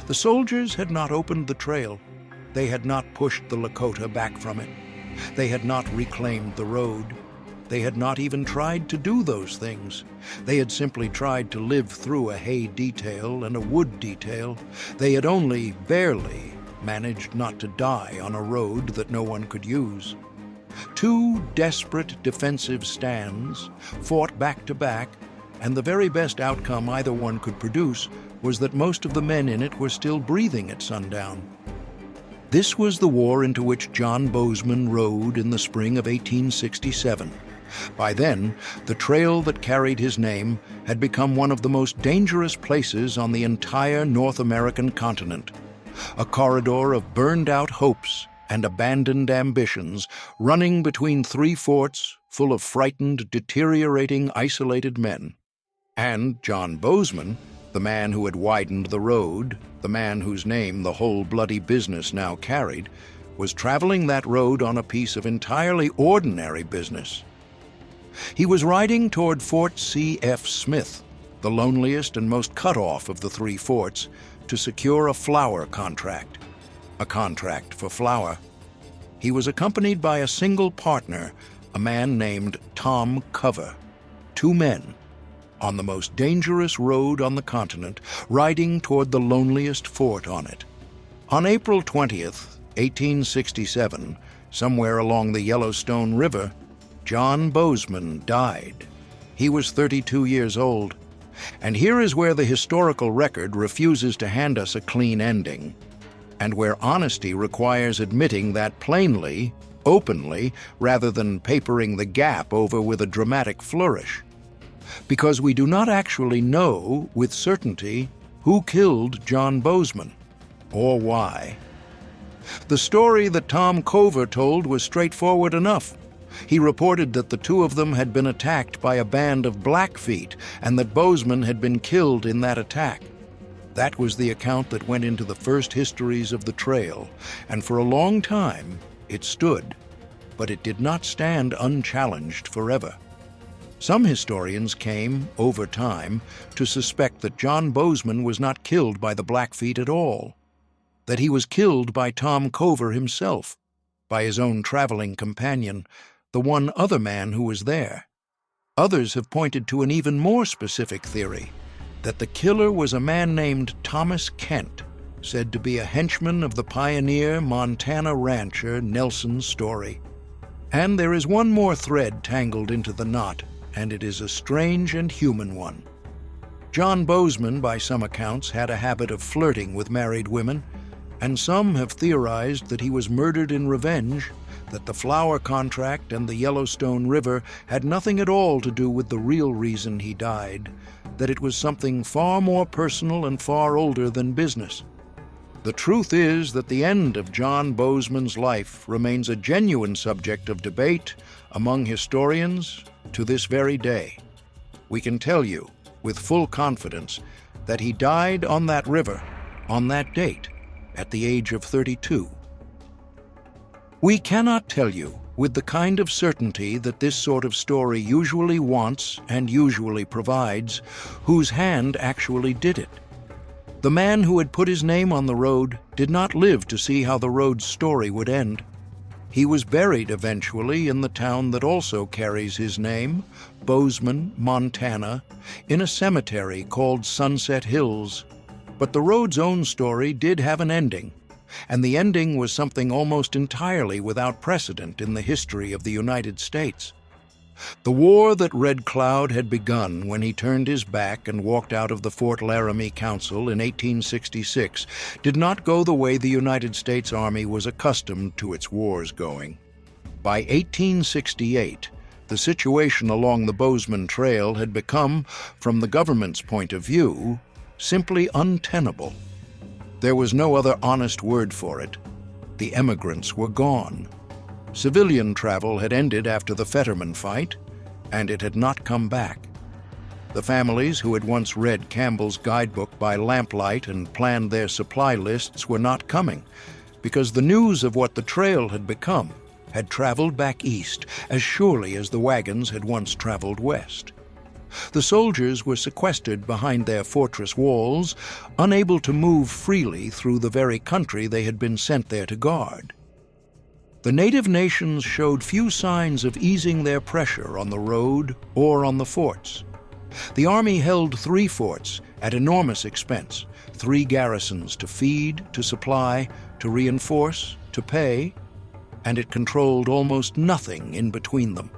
The soldiers had not opened the trail. They had not pushed the Lakota back from it. They had not reclaimed the road. They had not even tried to do those things. They had simply tried to live through a hay detail and a wood detail. They had only barely managed not to die on a road that no one could use. 2 desperate defensive stands, fought back to back, and the very best outcome either one could produce was that most of the men in it were still breathing at sundown. This was the war into which John Bozeman rode in the spring of 1867. By then, the trail that carried his name had become one of the most dangerous places on the entire North American continent. A corridor of burned-out hopes and abandoned ambitions, running between 3 forts full of frightened, deteriorating, isolated men. And John Bozeman, the man who had widened the road, the man whose name the whole bloody business now carried, was traveling that road on a piece of entirely ordinary business. He was riding toward Fort C.F. Smith, the loneliest and most cut off of the 3 forts, to secure a flour contract. A contract for flour. He was accompanied by a single partner, a man named Tom Cover. 2 men, on the most dangerous road on the continent, riding toward the loneliest fort on it. On April 20th, 1867, somewhere along the Yellowstone River, John Bozeman died. He was 32 years old. And here is where the historical record refuses to hand us a clean ending, and where honesty requires admitting that plainly, openly, rather than papering the gap over with a dramatic flourish. Because we do not actually know with certainty who killed John Bozeman, or why. The story that Tom Cover told was straightforward enough. He reported that the 2 of them had been attacked by a band of Blackfeet and that Bozeman had been killed in that attack. That was the account that went into the first histories of the trail, and for a long time it stood, but it did not stand unchallenged forever. Some historians came, over time, to suspect that John Bozeman was not killed by the Blackfeet at all, that he was killed by Tom Cover himself, by his own traveling companion, the one other man who was there. Others have pointed to an even more specific theory, that the killer was a man named Thomas Kent, said to be a henchman of the pioneer Montana rancher Nelson Story. And there is one more thread tangled into the knot, and it is a strange and human one. John Bozeman, by some accounts, had a habit of flirting with married women, and some have theorized that he was murdered in revenge, that the flour contract and the Yellowstone River had nothing at all to do with the real reason he died, that it was something far more personal and far older than business. The truth is that the end of John Bozeman's life remains a genuine subject of debate among historians to this very day. We can tell you with full confidence that he died on that river, on that date, at the age of 32. We cannot tell you with the kind of certainty that this sort of story usually wants and usually provides, whose hand actually did it. The man who had put his name on the road did not live to see how the road's story would end. He was buried eventually in the town that also carries his name, Bozeman, Montana, in a cemetery called Sunset Hills. But the road's own story did have an ending, and the ending was something almost entirely without precedent in the history of the United States. The war that Red Cloud had begun when he turned his back and walked out of the Fort Laramie Council in 1866 did not go the way the United States Army was accustomed to its wars going. By 1868, the situation along the Bozeman Trail had become, from the government's point of view, simply untenable. There was no other honest word for it. The emigrants were gone. Civilian travel had ended after the Fetterman fight, and it had not come back. The families who had once read Campbell's guidebook by lamplight and planned their supply lists were not coming, because the news of what the trail had become had traveled back east as surely as the wagons had once traveled west. The soldiers were sequestered behind their fortress walls, unable to move freely through the very country they had been sent there to guard. The native nations showed few signs of easing their pressure on the road or on the forts. The army held 3 forts at enormous expense, 3 garrisons to feed, to supply, to reinforce, to pay, and it controlled almost nothing in between them.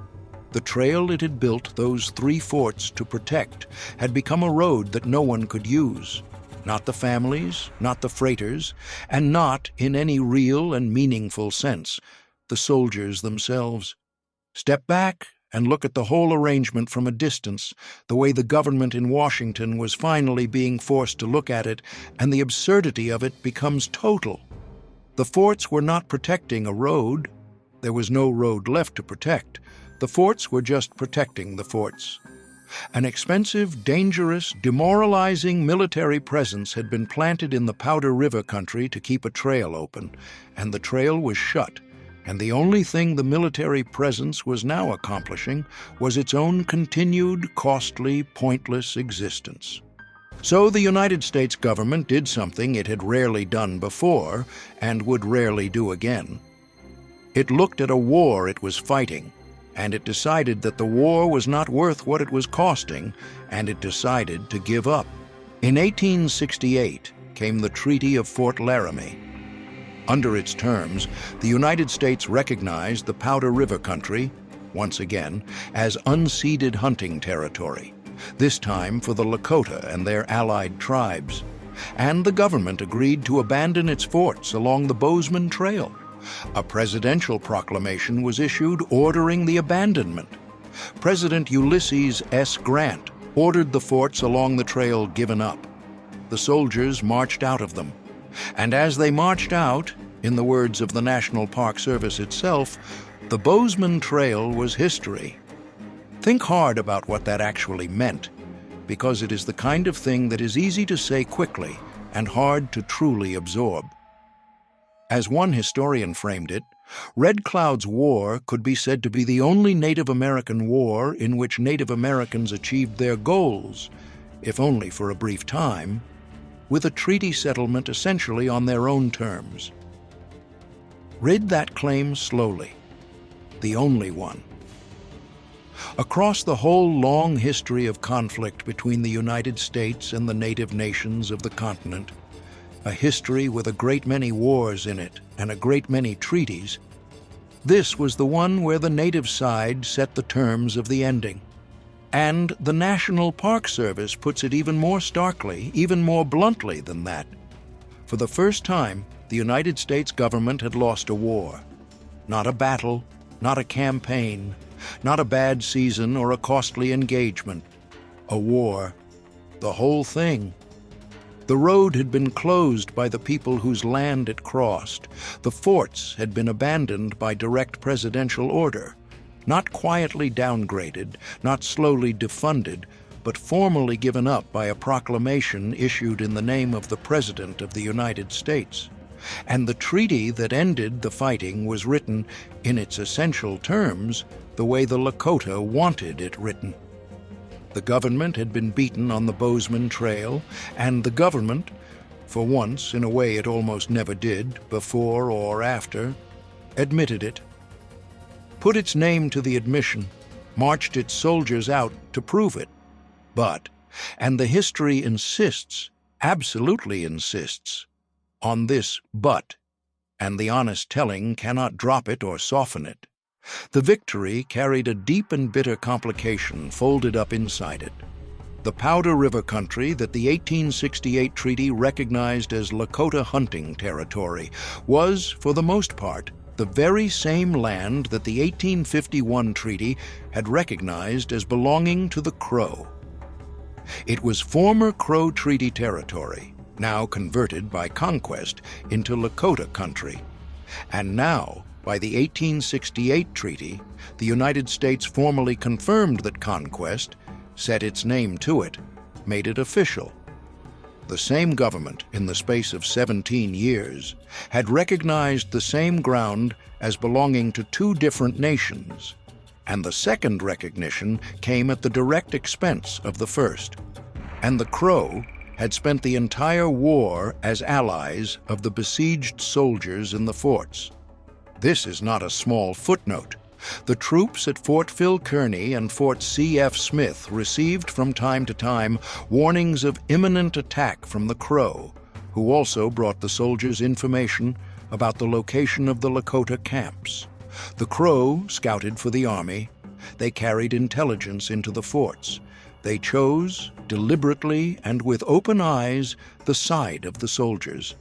The trail it had built those 3 forts to protect had become a road that no one could use. Not the families, not the freighters, and not, in any real and meaningful sense, the soldiers themselves. Step back and look at the whole arrangement from a distance, the way the government in Washington was finally being forced to look at it, and the absurdity of it becomes total. The forts were not protecting a road. There was no road left to protect. The forts were just protecting the forts. An expensive, dangerous, demoralizing military presence had been planted in the Powder River country to keep a trail open, and the trail was shut, and the only thing the military presence was now accomplishing was its own continued, costly, pointless existence. So the United States government did something it had rarely done before and would rarely do again. It looked at a war it was fighting, and it decided that the war was not worth what it was costing, and it decided to give up. In 1868 came the Treaty of Fort Laramie. Under its terms, the United States recognized the Powder River country, once again, as unceded hunting territory, this time for the Lakota and their allied tribes, and the government agreed to abandon its forts along the Bozeman Trail. A presidential proclamation was issued ordering the abandonment. President Ulysses S. Grant ordered the forts along the trail given up. The soldiers marched out of them. And as they marched out, in the words of the National Park Service itself, the Bozeman Trail was history. Think hard about what that actually meant, because it is the kind of thing that is easy to say quickly and hard to truly absorb. As one historian framed it, Red Cloud's War could be said to be the only Native American war in which Native Americans achieved their goals, if only for a brief time, with a treaty settlement essentially on their own terms. Read that claim slowly. The only one. Across the whole long history of conflict between the United States and the native nations of the continent, a history with a great many wars in it and a great many treaties, this was the one where the native side set the terms of the ending. And the National Park Service puts it even more starkly, even more bluntly than that. For the first time, the United States government had lost a war. Not a battle, not a campaign, not a bad season or a costly engagement. A war. The whole thing. The road had been closed by the people whose land it crossed. The forts had been abandoned by direct presidential order, not quietly downgraded, not slowly defunded, but formally given up by a proclamation issued in the name of the President of the United States. And the treaty that ended the fighting was written, in its essential terms, the way the Lakota wanted it written. The government had been beaten on the Bozeman Trail, and the government, for once in a way it almost never did, before or after, admitted it, put its name to the admission, marched its soldiers out to prove it. But, and the history insists, absolutely insists, on this but, and the honest telling cannot drop it or soften it. The victory carried a deep and bitter complication folded up inside it. The Powder River country that the 1868 treaty recognized as Lakota hunting territory was, for the most part, the very same land that the 1851 treaty had recognized as belonging to the Crow. It was former Crow Treaty territory, now converted by conquest into Lakota country, and now, by the 1868 treaty, the United States formally confirmed that conquest, set its name to it, made it official. The same government, in the space of 17 years, had recognized the same ground as belonging to two different nations, and the second recognition came at the direct expense of the first. And the Crow had spent the entire war as allies of the besieged soldiers in the forts. This is not a small footnote. The troops at Fort Phil Kearny and Fort C.F. Smith received from time to time warnings of imminent attack from the Crow, who also brought the soldiers information about the location of the Lakota camps. The Crow scouted for the army. They carried intelligence into the forts. They chose, deliberately and with open eyes, the side of the soldiers.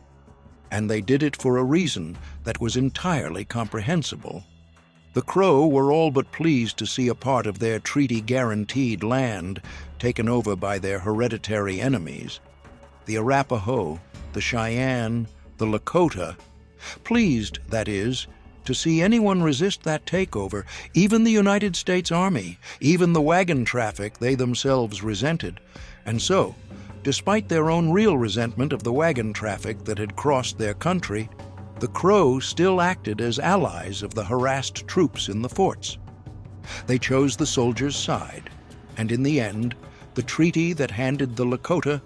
And they did it for a reason that was entirely comprehensible. The Crow were all but pleased to see a part of their treaty-guaranteed land taken over by their hereditary enemies, the Arapaho, the Cheyenne, the Lakota, pleased, that is, to see anyone resist that takeover, even the United States Army, even the wagon traffic they themselves resented. And so, despite their own real resentment of the wagon traffic that had crossed their country, the Crow still acted as allies of the harassed troops in the forts. They chose the soldiers' side, and in the end, the treaty that handed the Lakota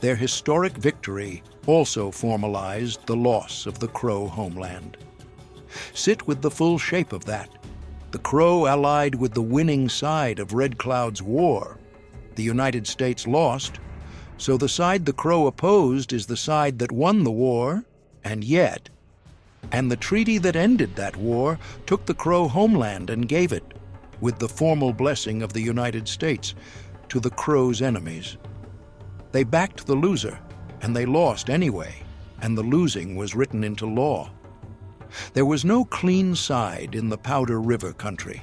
their historic victory also formalized the loss of the Crow homeland. Sit with the full shape of that. The Crow allied with the winning side of Red Cloud's war. The United States lost, so the side the Crow opposed is the side that won the war, and yet, and the treaty that ended that war took the Crow homeland and gave it, with the formal blessing of the United States, to the Crow's enemies. They backed the loser, and they lost anyway, and the losing was written into law. There was no clean side in the Powder River country.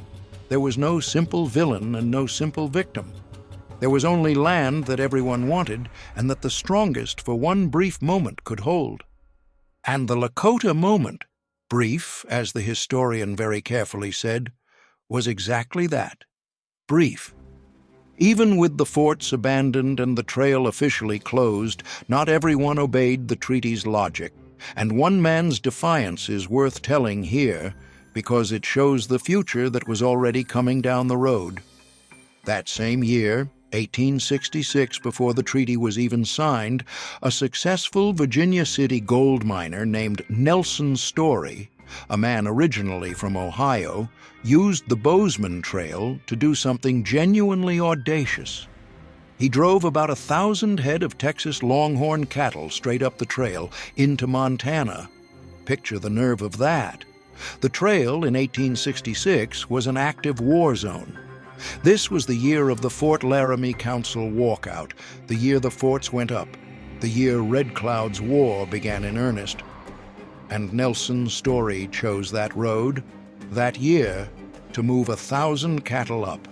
There was no simple villain and no simple victim. There was only land that everyone wanted and that the strongest for one brief moment could hold. And the Lakota moment, brief, as the historian very carefully said, was exactly that, brief. Even with the forts abandoned and the trail officially closed, not everyone obeyed the treaty's logic, and one man's defiance is worth telling here because it shows the future that was already coming down the road. That same year, 1866, before the treaty was even signed, a successful Virginia City gold miner named Nelson Story, a man originally from Ohio, used the Bozeman Trail to do something genuinely audacious. He drove about 1,000 head of Texas longhorn cattle straight up the trail into Montana. Picture the nerve of that. The trail in 1866 was an active war zone. This was the year of the Fort Laramie Council walkout, the year the forts went up, the year Red Cloud's war began in earnest. And Nelson Story chose that road, that year, to move 1,000 cattle up.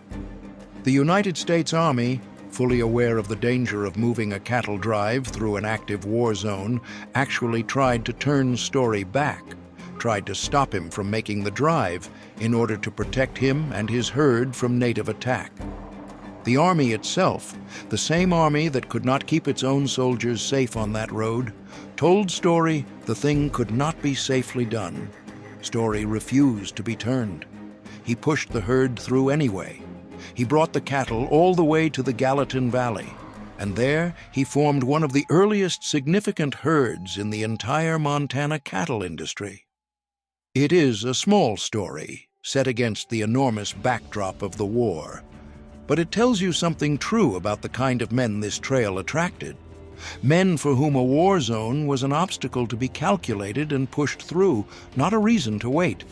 The United States Army, fully aware of the danger of moving a cattle drive through an active war zone, actually tried to turn Story back, tried to stop him from making the drive in order to protect him and his herd from native attack. The army itself, the same army that could not keep its own soldiers safe on that road, told Story the thing could not be safely done. Story refused to be turned. He pushed the herd through anyway. He brought the cattle all the way to the Gallatin Valley, and there he formed one of the earliest significant herds in the entire Montana cattle industry. It is a small story, set against the enormous backdrop of the war, but it tells you something true about the kind of men this trail attracted. Men for whom a war zone was an obstacle to be calculated and pushed through, not a reason to wait.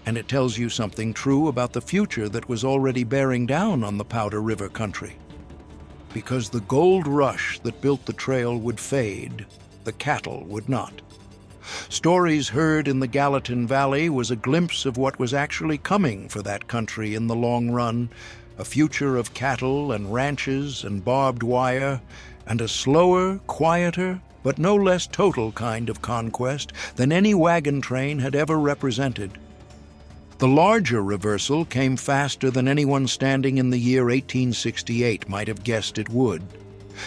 And it tells you something true about the future that was already bearing down on the Powder River country. Because the gold rush that built the trail would fade, the cattle would not. Stories heard in the Gallatin Valley was a glimpse of what was actually coming for that country in the long run, a future of cattle and ranches and barbed wire, and a slower, quieter, but no less total kind of conquest than any wagon train had ever represented. The larger reversal came faster than anyone standing in the year 1868 might have guessed it would.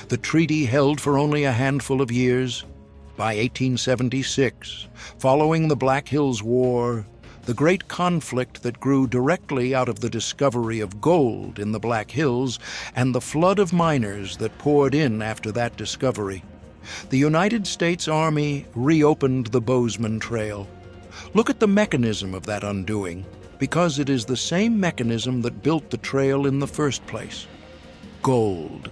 The treaty held for only a handful of years. By 1876, following the Black Hills War, the great conflict that grew directly out of the discovery of gold in the Black Hills and the flood of miners that poured in after that discovery, the United States Army reopened the Bozeman Trail. Look at the mechanism of that undoing, because it is the same mechanism that built the trail in the first place. Gold.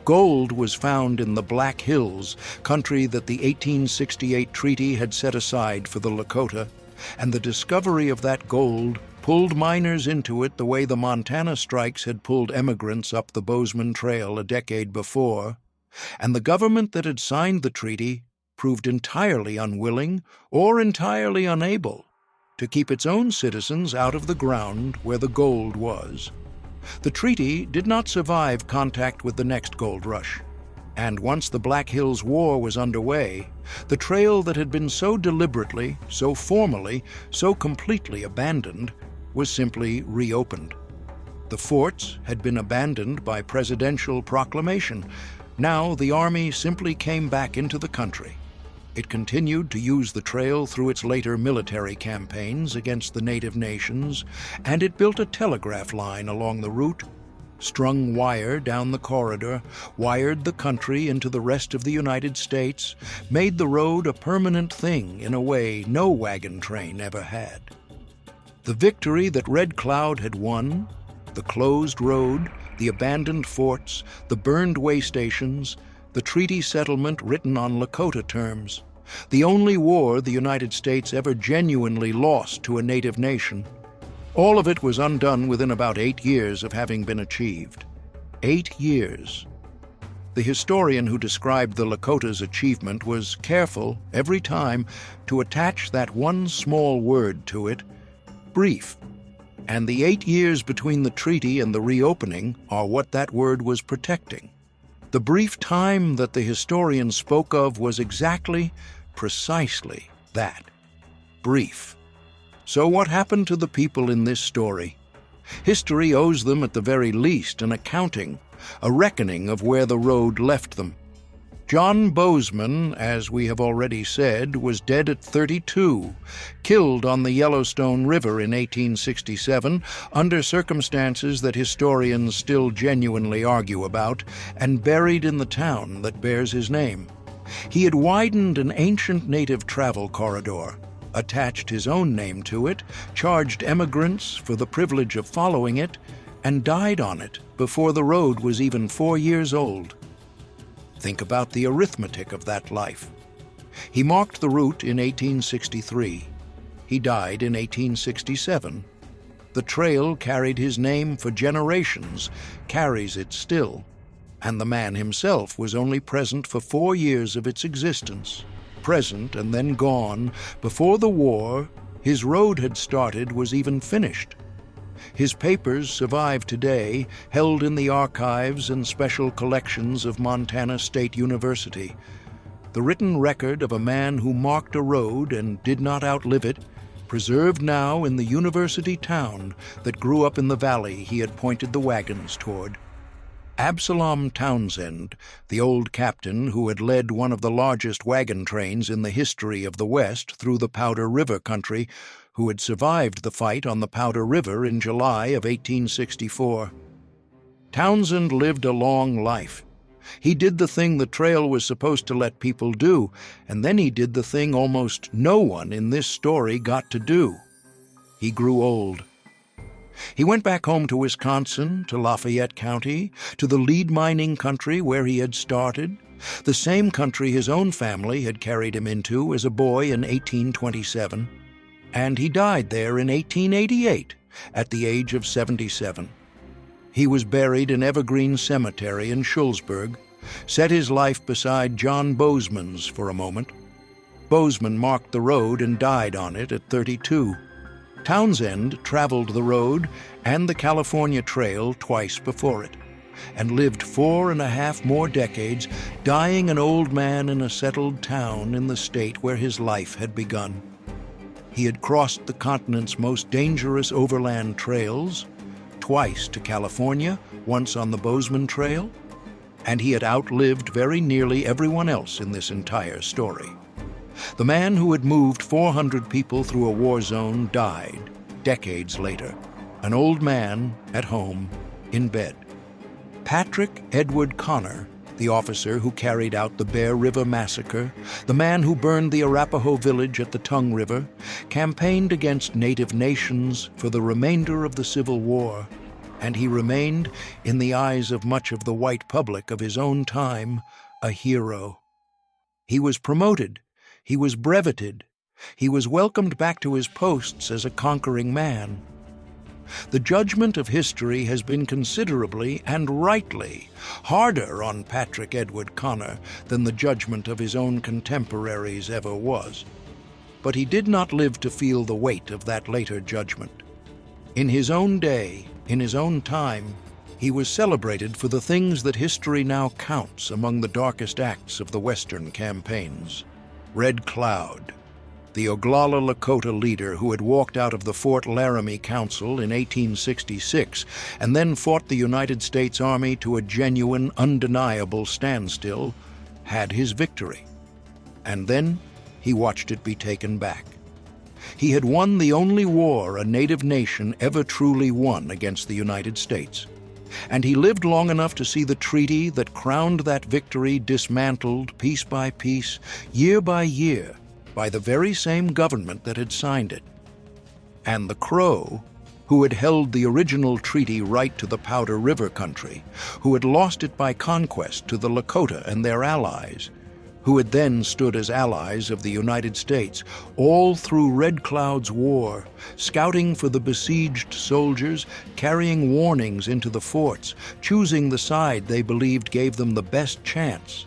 Gold was found in the Black Hills, country that the 1868 treaty had set aside for the Lakota, and the discovery of that gold pulled miners into it the way the Montana strikes had pulled emigrants up the Bozeman Trail a decade before, and the government that had signed the treaty proved entirely unwilling or entirely unable to keep its own citizens out of the ground where the gold was. The treaty did not survive contact with the next gold rush, and once the Black Hills War was underway, the trail that had been so deliberately, so formally, so completely abandoned was simply reopened. The forts had been abandoned by presidential proclamation. Now the Army simply came back into the country. It continued to use the trail through its later military campaigns against the native nations, and it built a telegraph line along the route, strung wire down the corridor, wired the country into the rest of the United States, made the road a permanent thing in a way no wagon train ever had. The victory that Red Cloud had won, the closed road, the abandoned forts, the burned way stations, the treaty settlement written on Lakota terms, the only war the United States ever genuinely lost to a native nation, all of it was undone within about 8 years of having been achieved. 8 years. The historian who described the Lakota's achievement was careful, every time, to attach that one small word to it, brief. And the 8 years between the treaty and the reopening are what that word was protecting. The brief time that the historian spoke of was exactly, precisely that. Brief. So what happened to the people in this story? History owes them at the very least an accounting, a reckoning of where the road left them. John Bozeman, as we have already said, was dead at 32, killed on the Yellowstone River in 1867 under circumstances that historians still genuinely argue about, and buried in the town that bears his name. He had widened an ancient native travel corridor, attached his own name to it, charged emigrants for the privilege of following it, and died on it before the road was even 4 years old. Think about the arithmetic of that life. He marked the route in 1863. He died in 1867. The trail carried his name for generations, carries it still, and the man himself was only present for 4 years of its existence. Present and then gone, before the war, his road had started, was even finished. His papers survive today, held in the archives and special collections of Montana State University. The written record of a man who marked a road and did not outlive it, preserved now in the university town that grew up in the valley he had pointed the wagons toward. Absalom Townsend, the old captain who had led one of the largest wagon trains in the history of the West through the Powder River country, who had survived the fight on the Powder River in July of 1864. Townsend lived a long life. He did the thing the trail was supposed to let people do, and then he did the thing almost no one in this story got to do. He grew old. He went back home to Wisconsin, to Lafayette County, to the lead mining country where he had started, the same country his own family had carried him into as a boy in 1827, and he died there in 1888 at the age of 77. He was buried in Evergreen Cemetery in Shullsburg, set his life beside John Bozeman's for a moment. Bozeman marked the road and died on it at 32. Townsend traveled the road and the California Trail twice before it, and lived 4.5 more decades, dying an old man in a settled town in the state where his life had begun. He had crossed the continent's most dangerous overland trails, twice to California, once on the Bozeman Trail, and he had outlived very nearly everyone else in this entire story. The man who had moved 400 people through a war zone died decades later, an old man at home in bed. Patrick Edward Connor, the officer who carried out the Bear River Massacre, the man who burned the Arapaho village at the Tongue River, campaigned against Native nations for the remainder of the Civil War, and he remained, in the eyes of much of the white public of his own time, a hero. He was promoted. He was breveted. He was welcomed back to his posts as a conquering man. The judgment of history has been considerably, and rightly, harder on Patrick Edward Connor than the judgment of his own contemporaries ever was. But he did not live to feel the weight of that later judgment. In his own day, in his own time, he was celebrated for the things that history now counts among the darkest acts of the Western campaigns. Red Cloud, the Oglala Lakota leader who had walked out of the Fort Laramie Council in 1866 and then fought the United States Army to a genuine, undeniable standstill, had his victory. And then he watched it be taken back. He had won the only war a native nation ever truly won against the United States. And he lived long enough to see the treaty that crowned that victory dismantled piece by piece, year by year, by the very same government that had signed it. And the Crow, who had held the original treaty right to the Powder River country, who had lost it by conquest to the Lakota and their allies, who had then stood as allies of the United States, all through Red Cloud's war, scouting for the besieged soldiers, carrying warnings into the forts, choosing the side they believed gave them the best chance.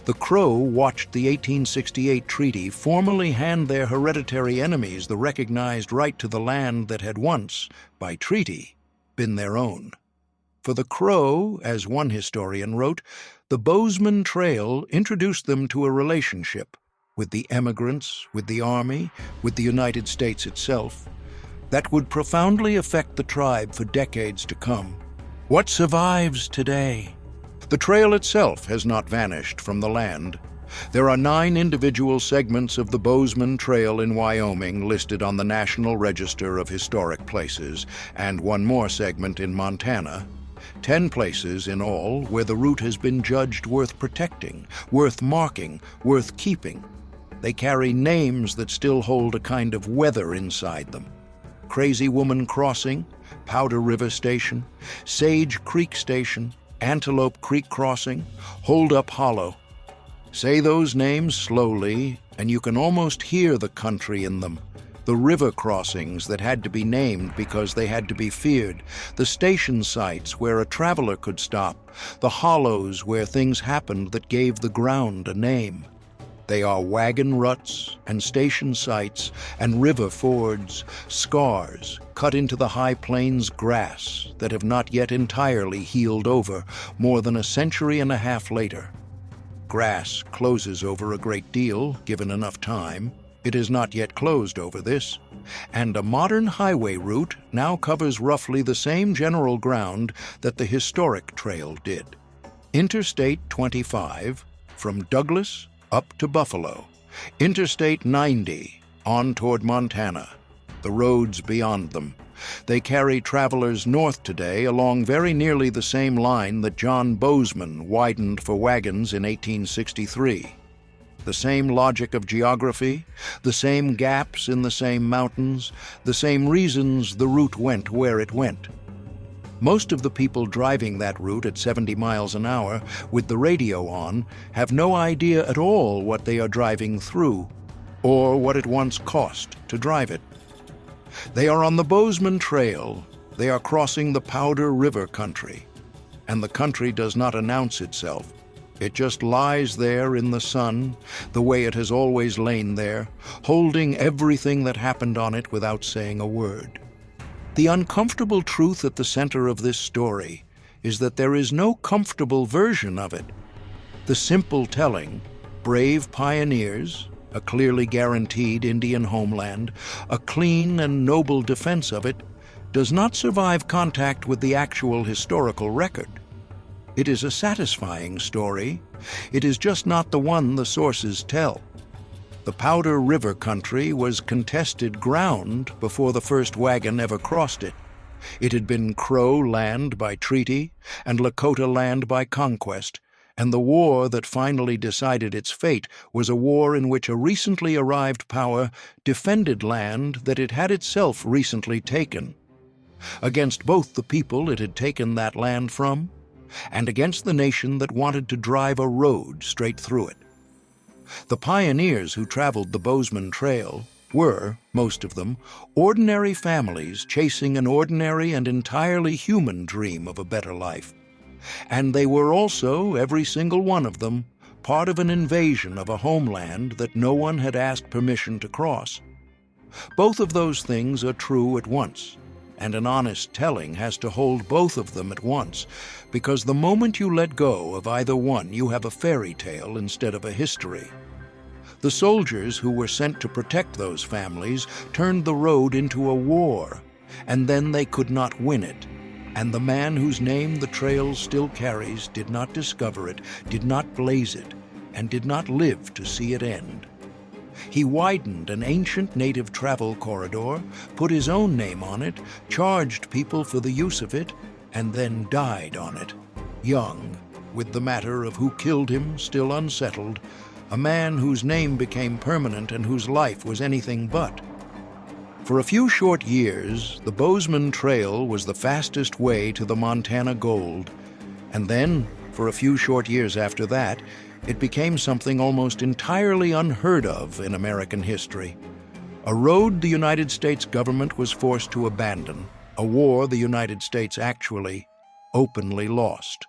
The Crow watched the 1868 treaty formally hand their hereditary enemies the recognized right to the land that had once, by treaty, been their own. For the Crow, as one historian wrote, the Bozeman Trail introduced them to a relationship with the emigrants, with the Army, with the United States itself, that would profoundly affect the tribe for decades to come. What survives today? The trail itself has not vanished from the land. There are 9 individual segments of the Bozeman Trail in Wyoming listed on the National Register of Historic Places, and 1 more segment in Montana. 10 places in all where the route has been judged worth protecting, worth marking, worth keeping. They carry names that still hold a kind of weather inside them. Crazy Woman Crossing, Powder River Station, Sage Creek Station, Antelope Creek Crossing, Hold Up Hollow. Say those names slowly, and you can almost hear the country in them. The river crossings that had to be named because they had to be feared, the station sites where a traveler could stop, the hollows where things happened that gave the ground a name. They are wagon ruts and station sites and river fords, scars cut into the high plains grass that have not yet entirely healed over more than a century and a half later. Grass closes over a great deal, given enough time. It is not yet closed over this, and a modern highway route now covers roughly the same general ground that the historic trail did. Interstate 25, from Douglas up to Buffalo, Interstate 90, on toward Montana, the roads beyond them. They carry travelers north today along very nearly the same line that John Bozeman widened for wagons in 1863. The same logic of geography, the same gaps in the same mountains, the same reasons the route went where it went. Most of the people driving that route at 70 miles an hour with the radio on have no idea at all what they are driving through or what it once cost to drive it. They are on the Bozeman Trail. They are crossing the Powder River country, and the country does not announce itself. It just lies there in the sun, the way it has always lain there, holding everything that happened on it without saying a word. The uncomfortable truth at the center of this story is that there is no comfortable version of it. The simple telling, brave pioneers, a clearly guaranteed Indian homeland, a clean and noble defense of it, does not survive contact with the actual historical record. It is a satisfying story. It is just not the one the sources tell. The Powder River country was contested ground before the first wagon ever crossed it. It had been Crow land by treaty and Lakota land by conquest, and the war that finally decided its fate was a war in which a recently arrived power defended land that it had itself recently taken, against both the people it had taken that land from and against the nation that wanted to drive a road straight through it. The pioneers who traveled the Bozeman Trail were, most of them, ordinary families chasing an ordinary and entirely human dream of a better life. And they were also, every single one of them, part of an invasion of a homeland that no one had asked permission to cross. Both of those things are true at once, and an honest telling has to hold both of them at once, because the moment you let go of either one, you have a fairy tale instead of a history. The soldiers who were sent to protect those families turned the road into a war, and then they could not win it. And the man whose name the trail still carries did not discover it, did not blaze it, and did not live to see it end. He widened an ancient native travel corridor, put his own name on it, charged people for the use of it, and then died on it, young, with the matter of who killed him still unsettled, a man whose name became permanent and whose life was anything but. For a few short years, the Bozeman Trail was the fastest way to the Montana gold, and then, for a few short years after that, it became something almost entirely unheard of in American history. A road the United States government was forced to abandon, a war the United States actually, openly lost.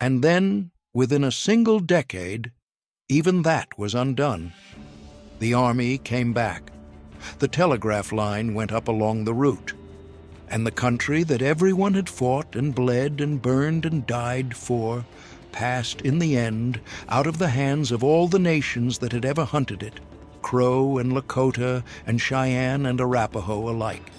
And then, within a single decade, even that was undone. The army came back. The telegraph line went up along the route. And the country that everyone had fought and bled and burned and died for passed, in the end, out of the hands of all the nations that had ever hunted it, Crow and Lakota and Cheyenne and Arapaho alike.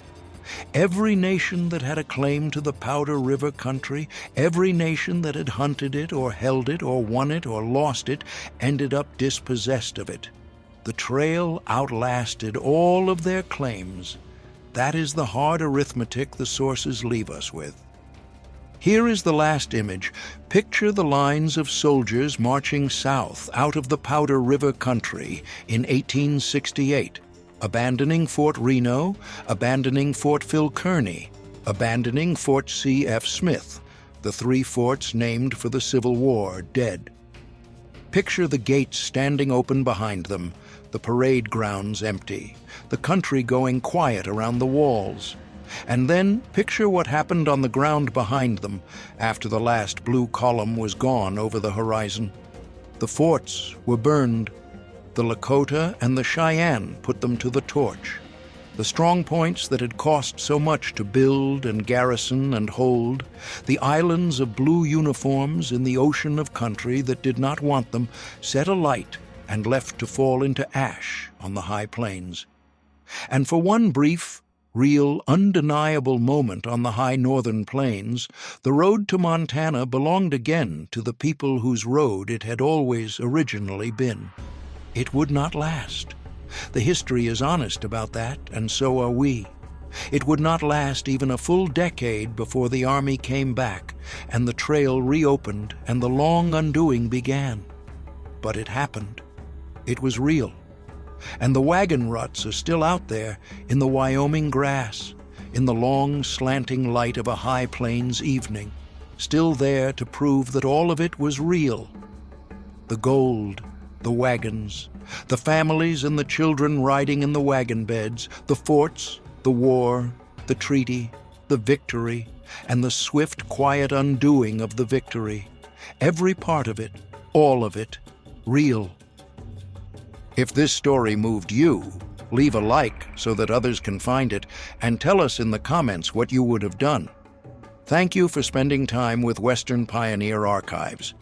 Every nation that had a claim to the Powder River country, every nation that had hunted it or held it or won it or lost it, ended up dispossessed of it. The trail outlasted all of their claims. That is the hard arithmetic the sources leave us with. Here is the last image. Picture the lines of soldiers marching south out of the Powder River country in 1868, abandoning Fort Reno, abandoning Fort Phil Kearny, abandoning Fort C.F. Smith, the three forts named for the Civil War, dead. Picture the gates standing open behind them, the parade grounds empty, the country going quiet around the walls. And then picture what happened on the ground behind them after the last blue column was gone over the horizon. The forts were burned, The Lakota and the Cheyenne put them to the torch. The strong points that had cost so much to build and garrison and hold, the islands of blue uniforms in the ocean of country that did not want them, set alight and left to fall into ash on the high plains. And for one brief, real, undeniable moment on the high northern plains, the road to Montana belonged again to the people whose road it had always originally been. It would not last. The history is honest about that, and so are we. It would not last even a full decade before the Army came back and the trail reopened and the long undoing began. But it happened. It was real. And the wagon ruts are still out there in the Wyoming grass, in the long slanting light of a high plains evening, still there to prove that all of it was real. The gold, the wagons, the families and the children riding in the wagon beds, the forts, the war, the treaty, the victory, and the swift, quiet undoing of the victory. Every part of it, all of it, real. If this story moved you, leave a like so that others can find it, and tell us in the comments what you would have done. Thank you for spending time with Western Pioneer Archives.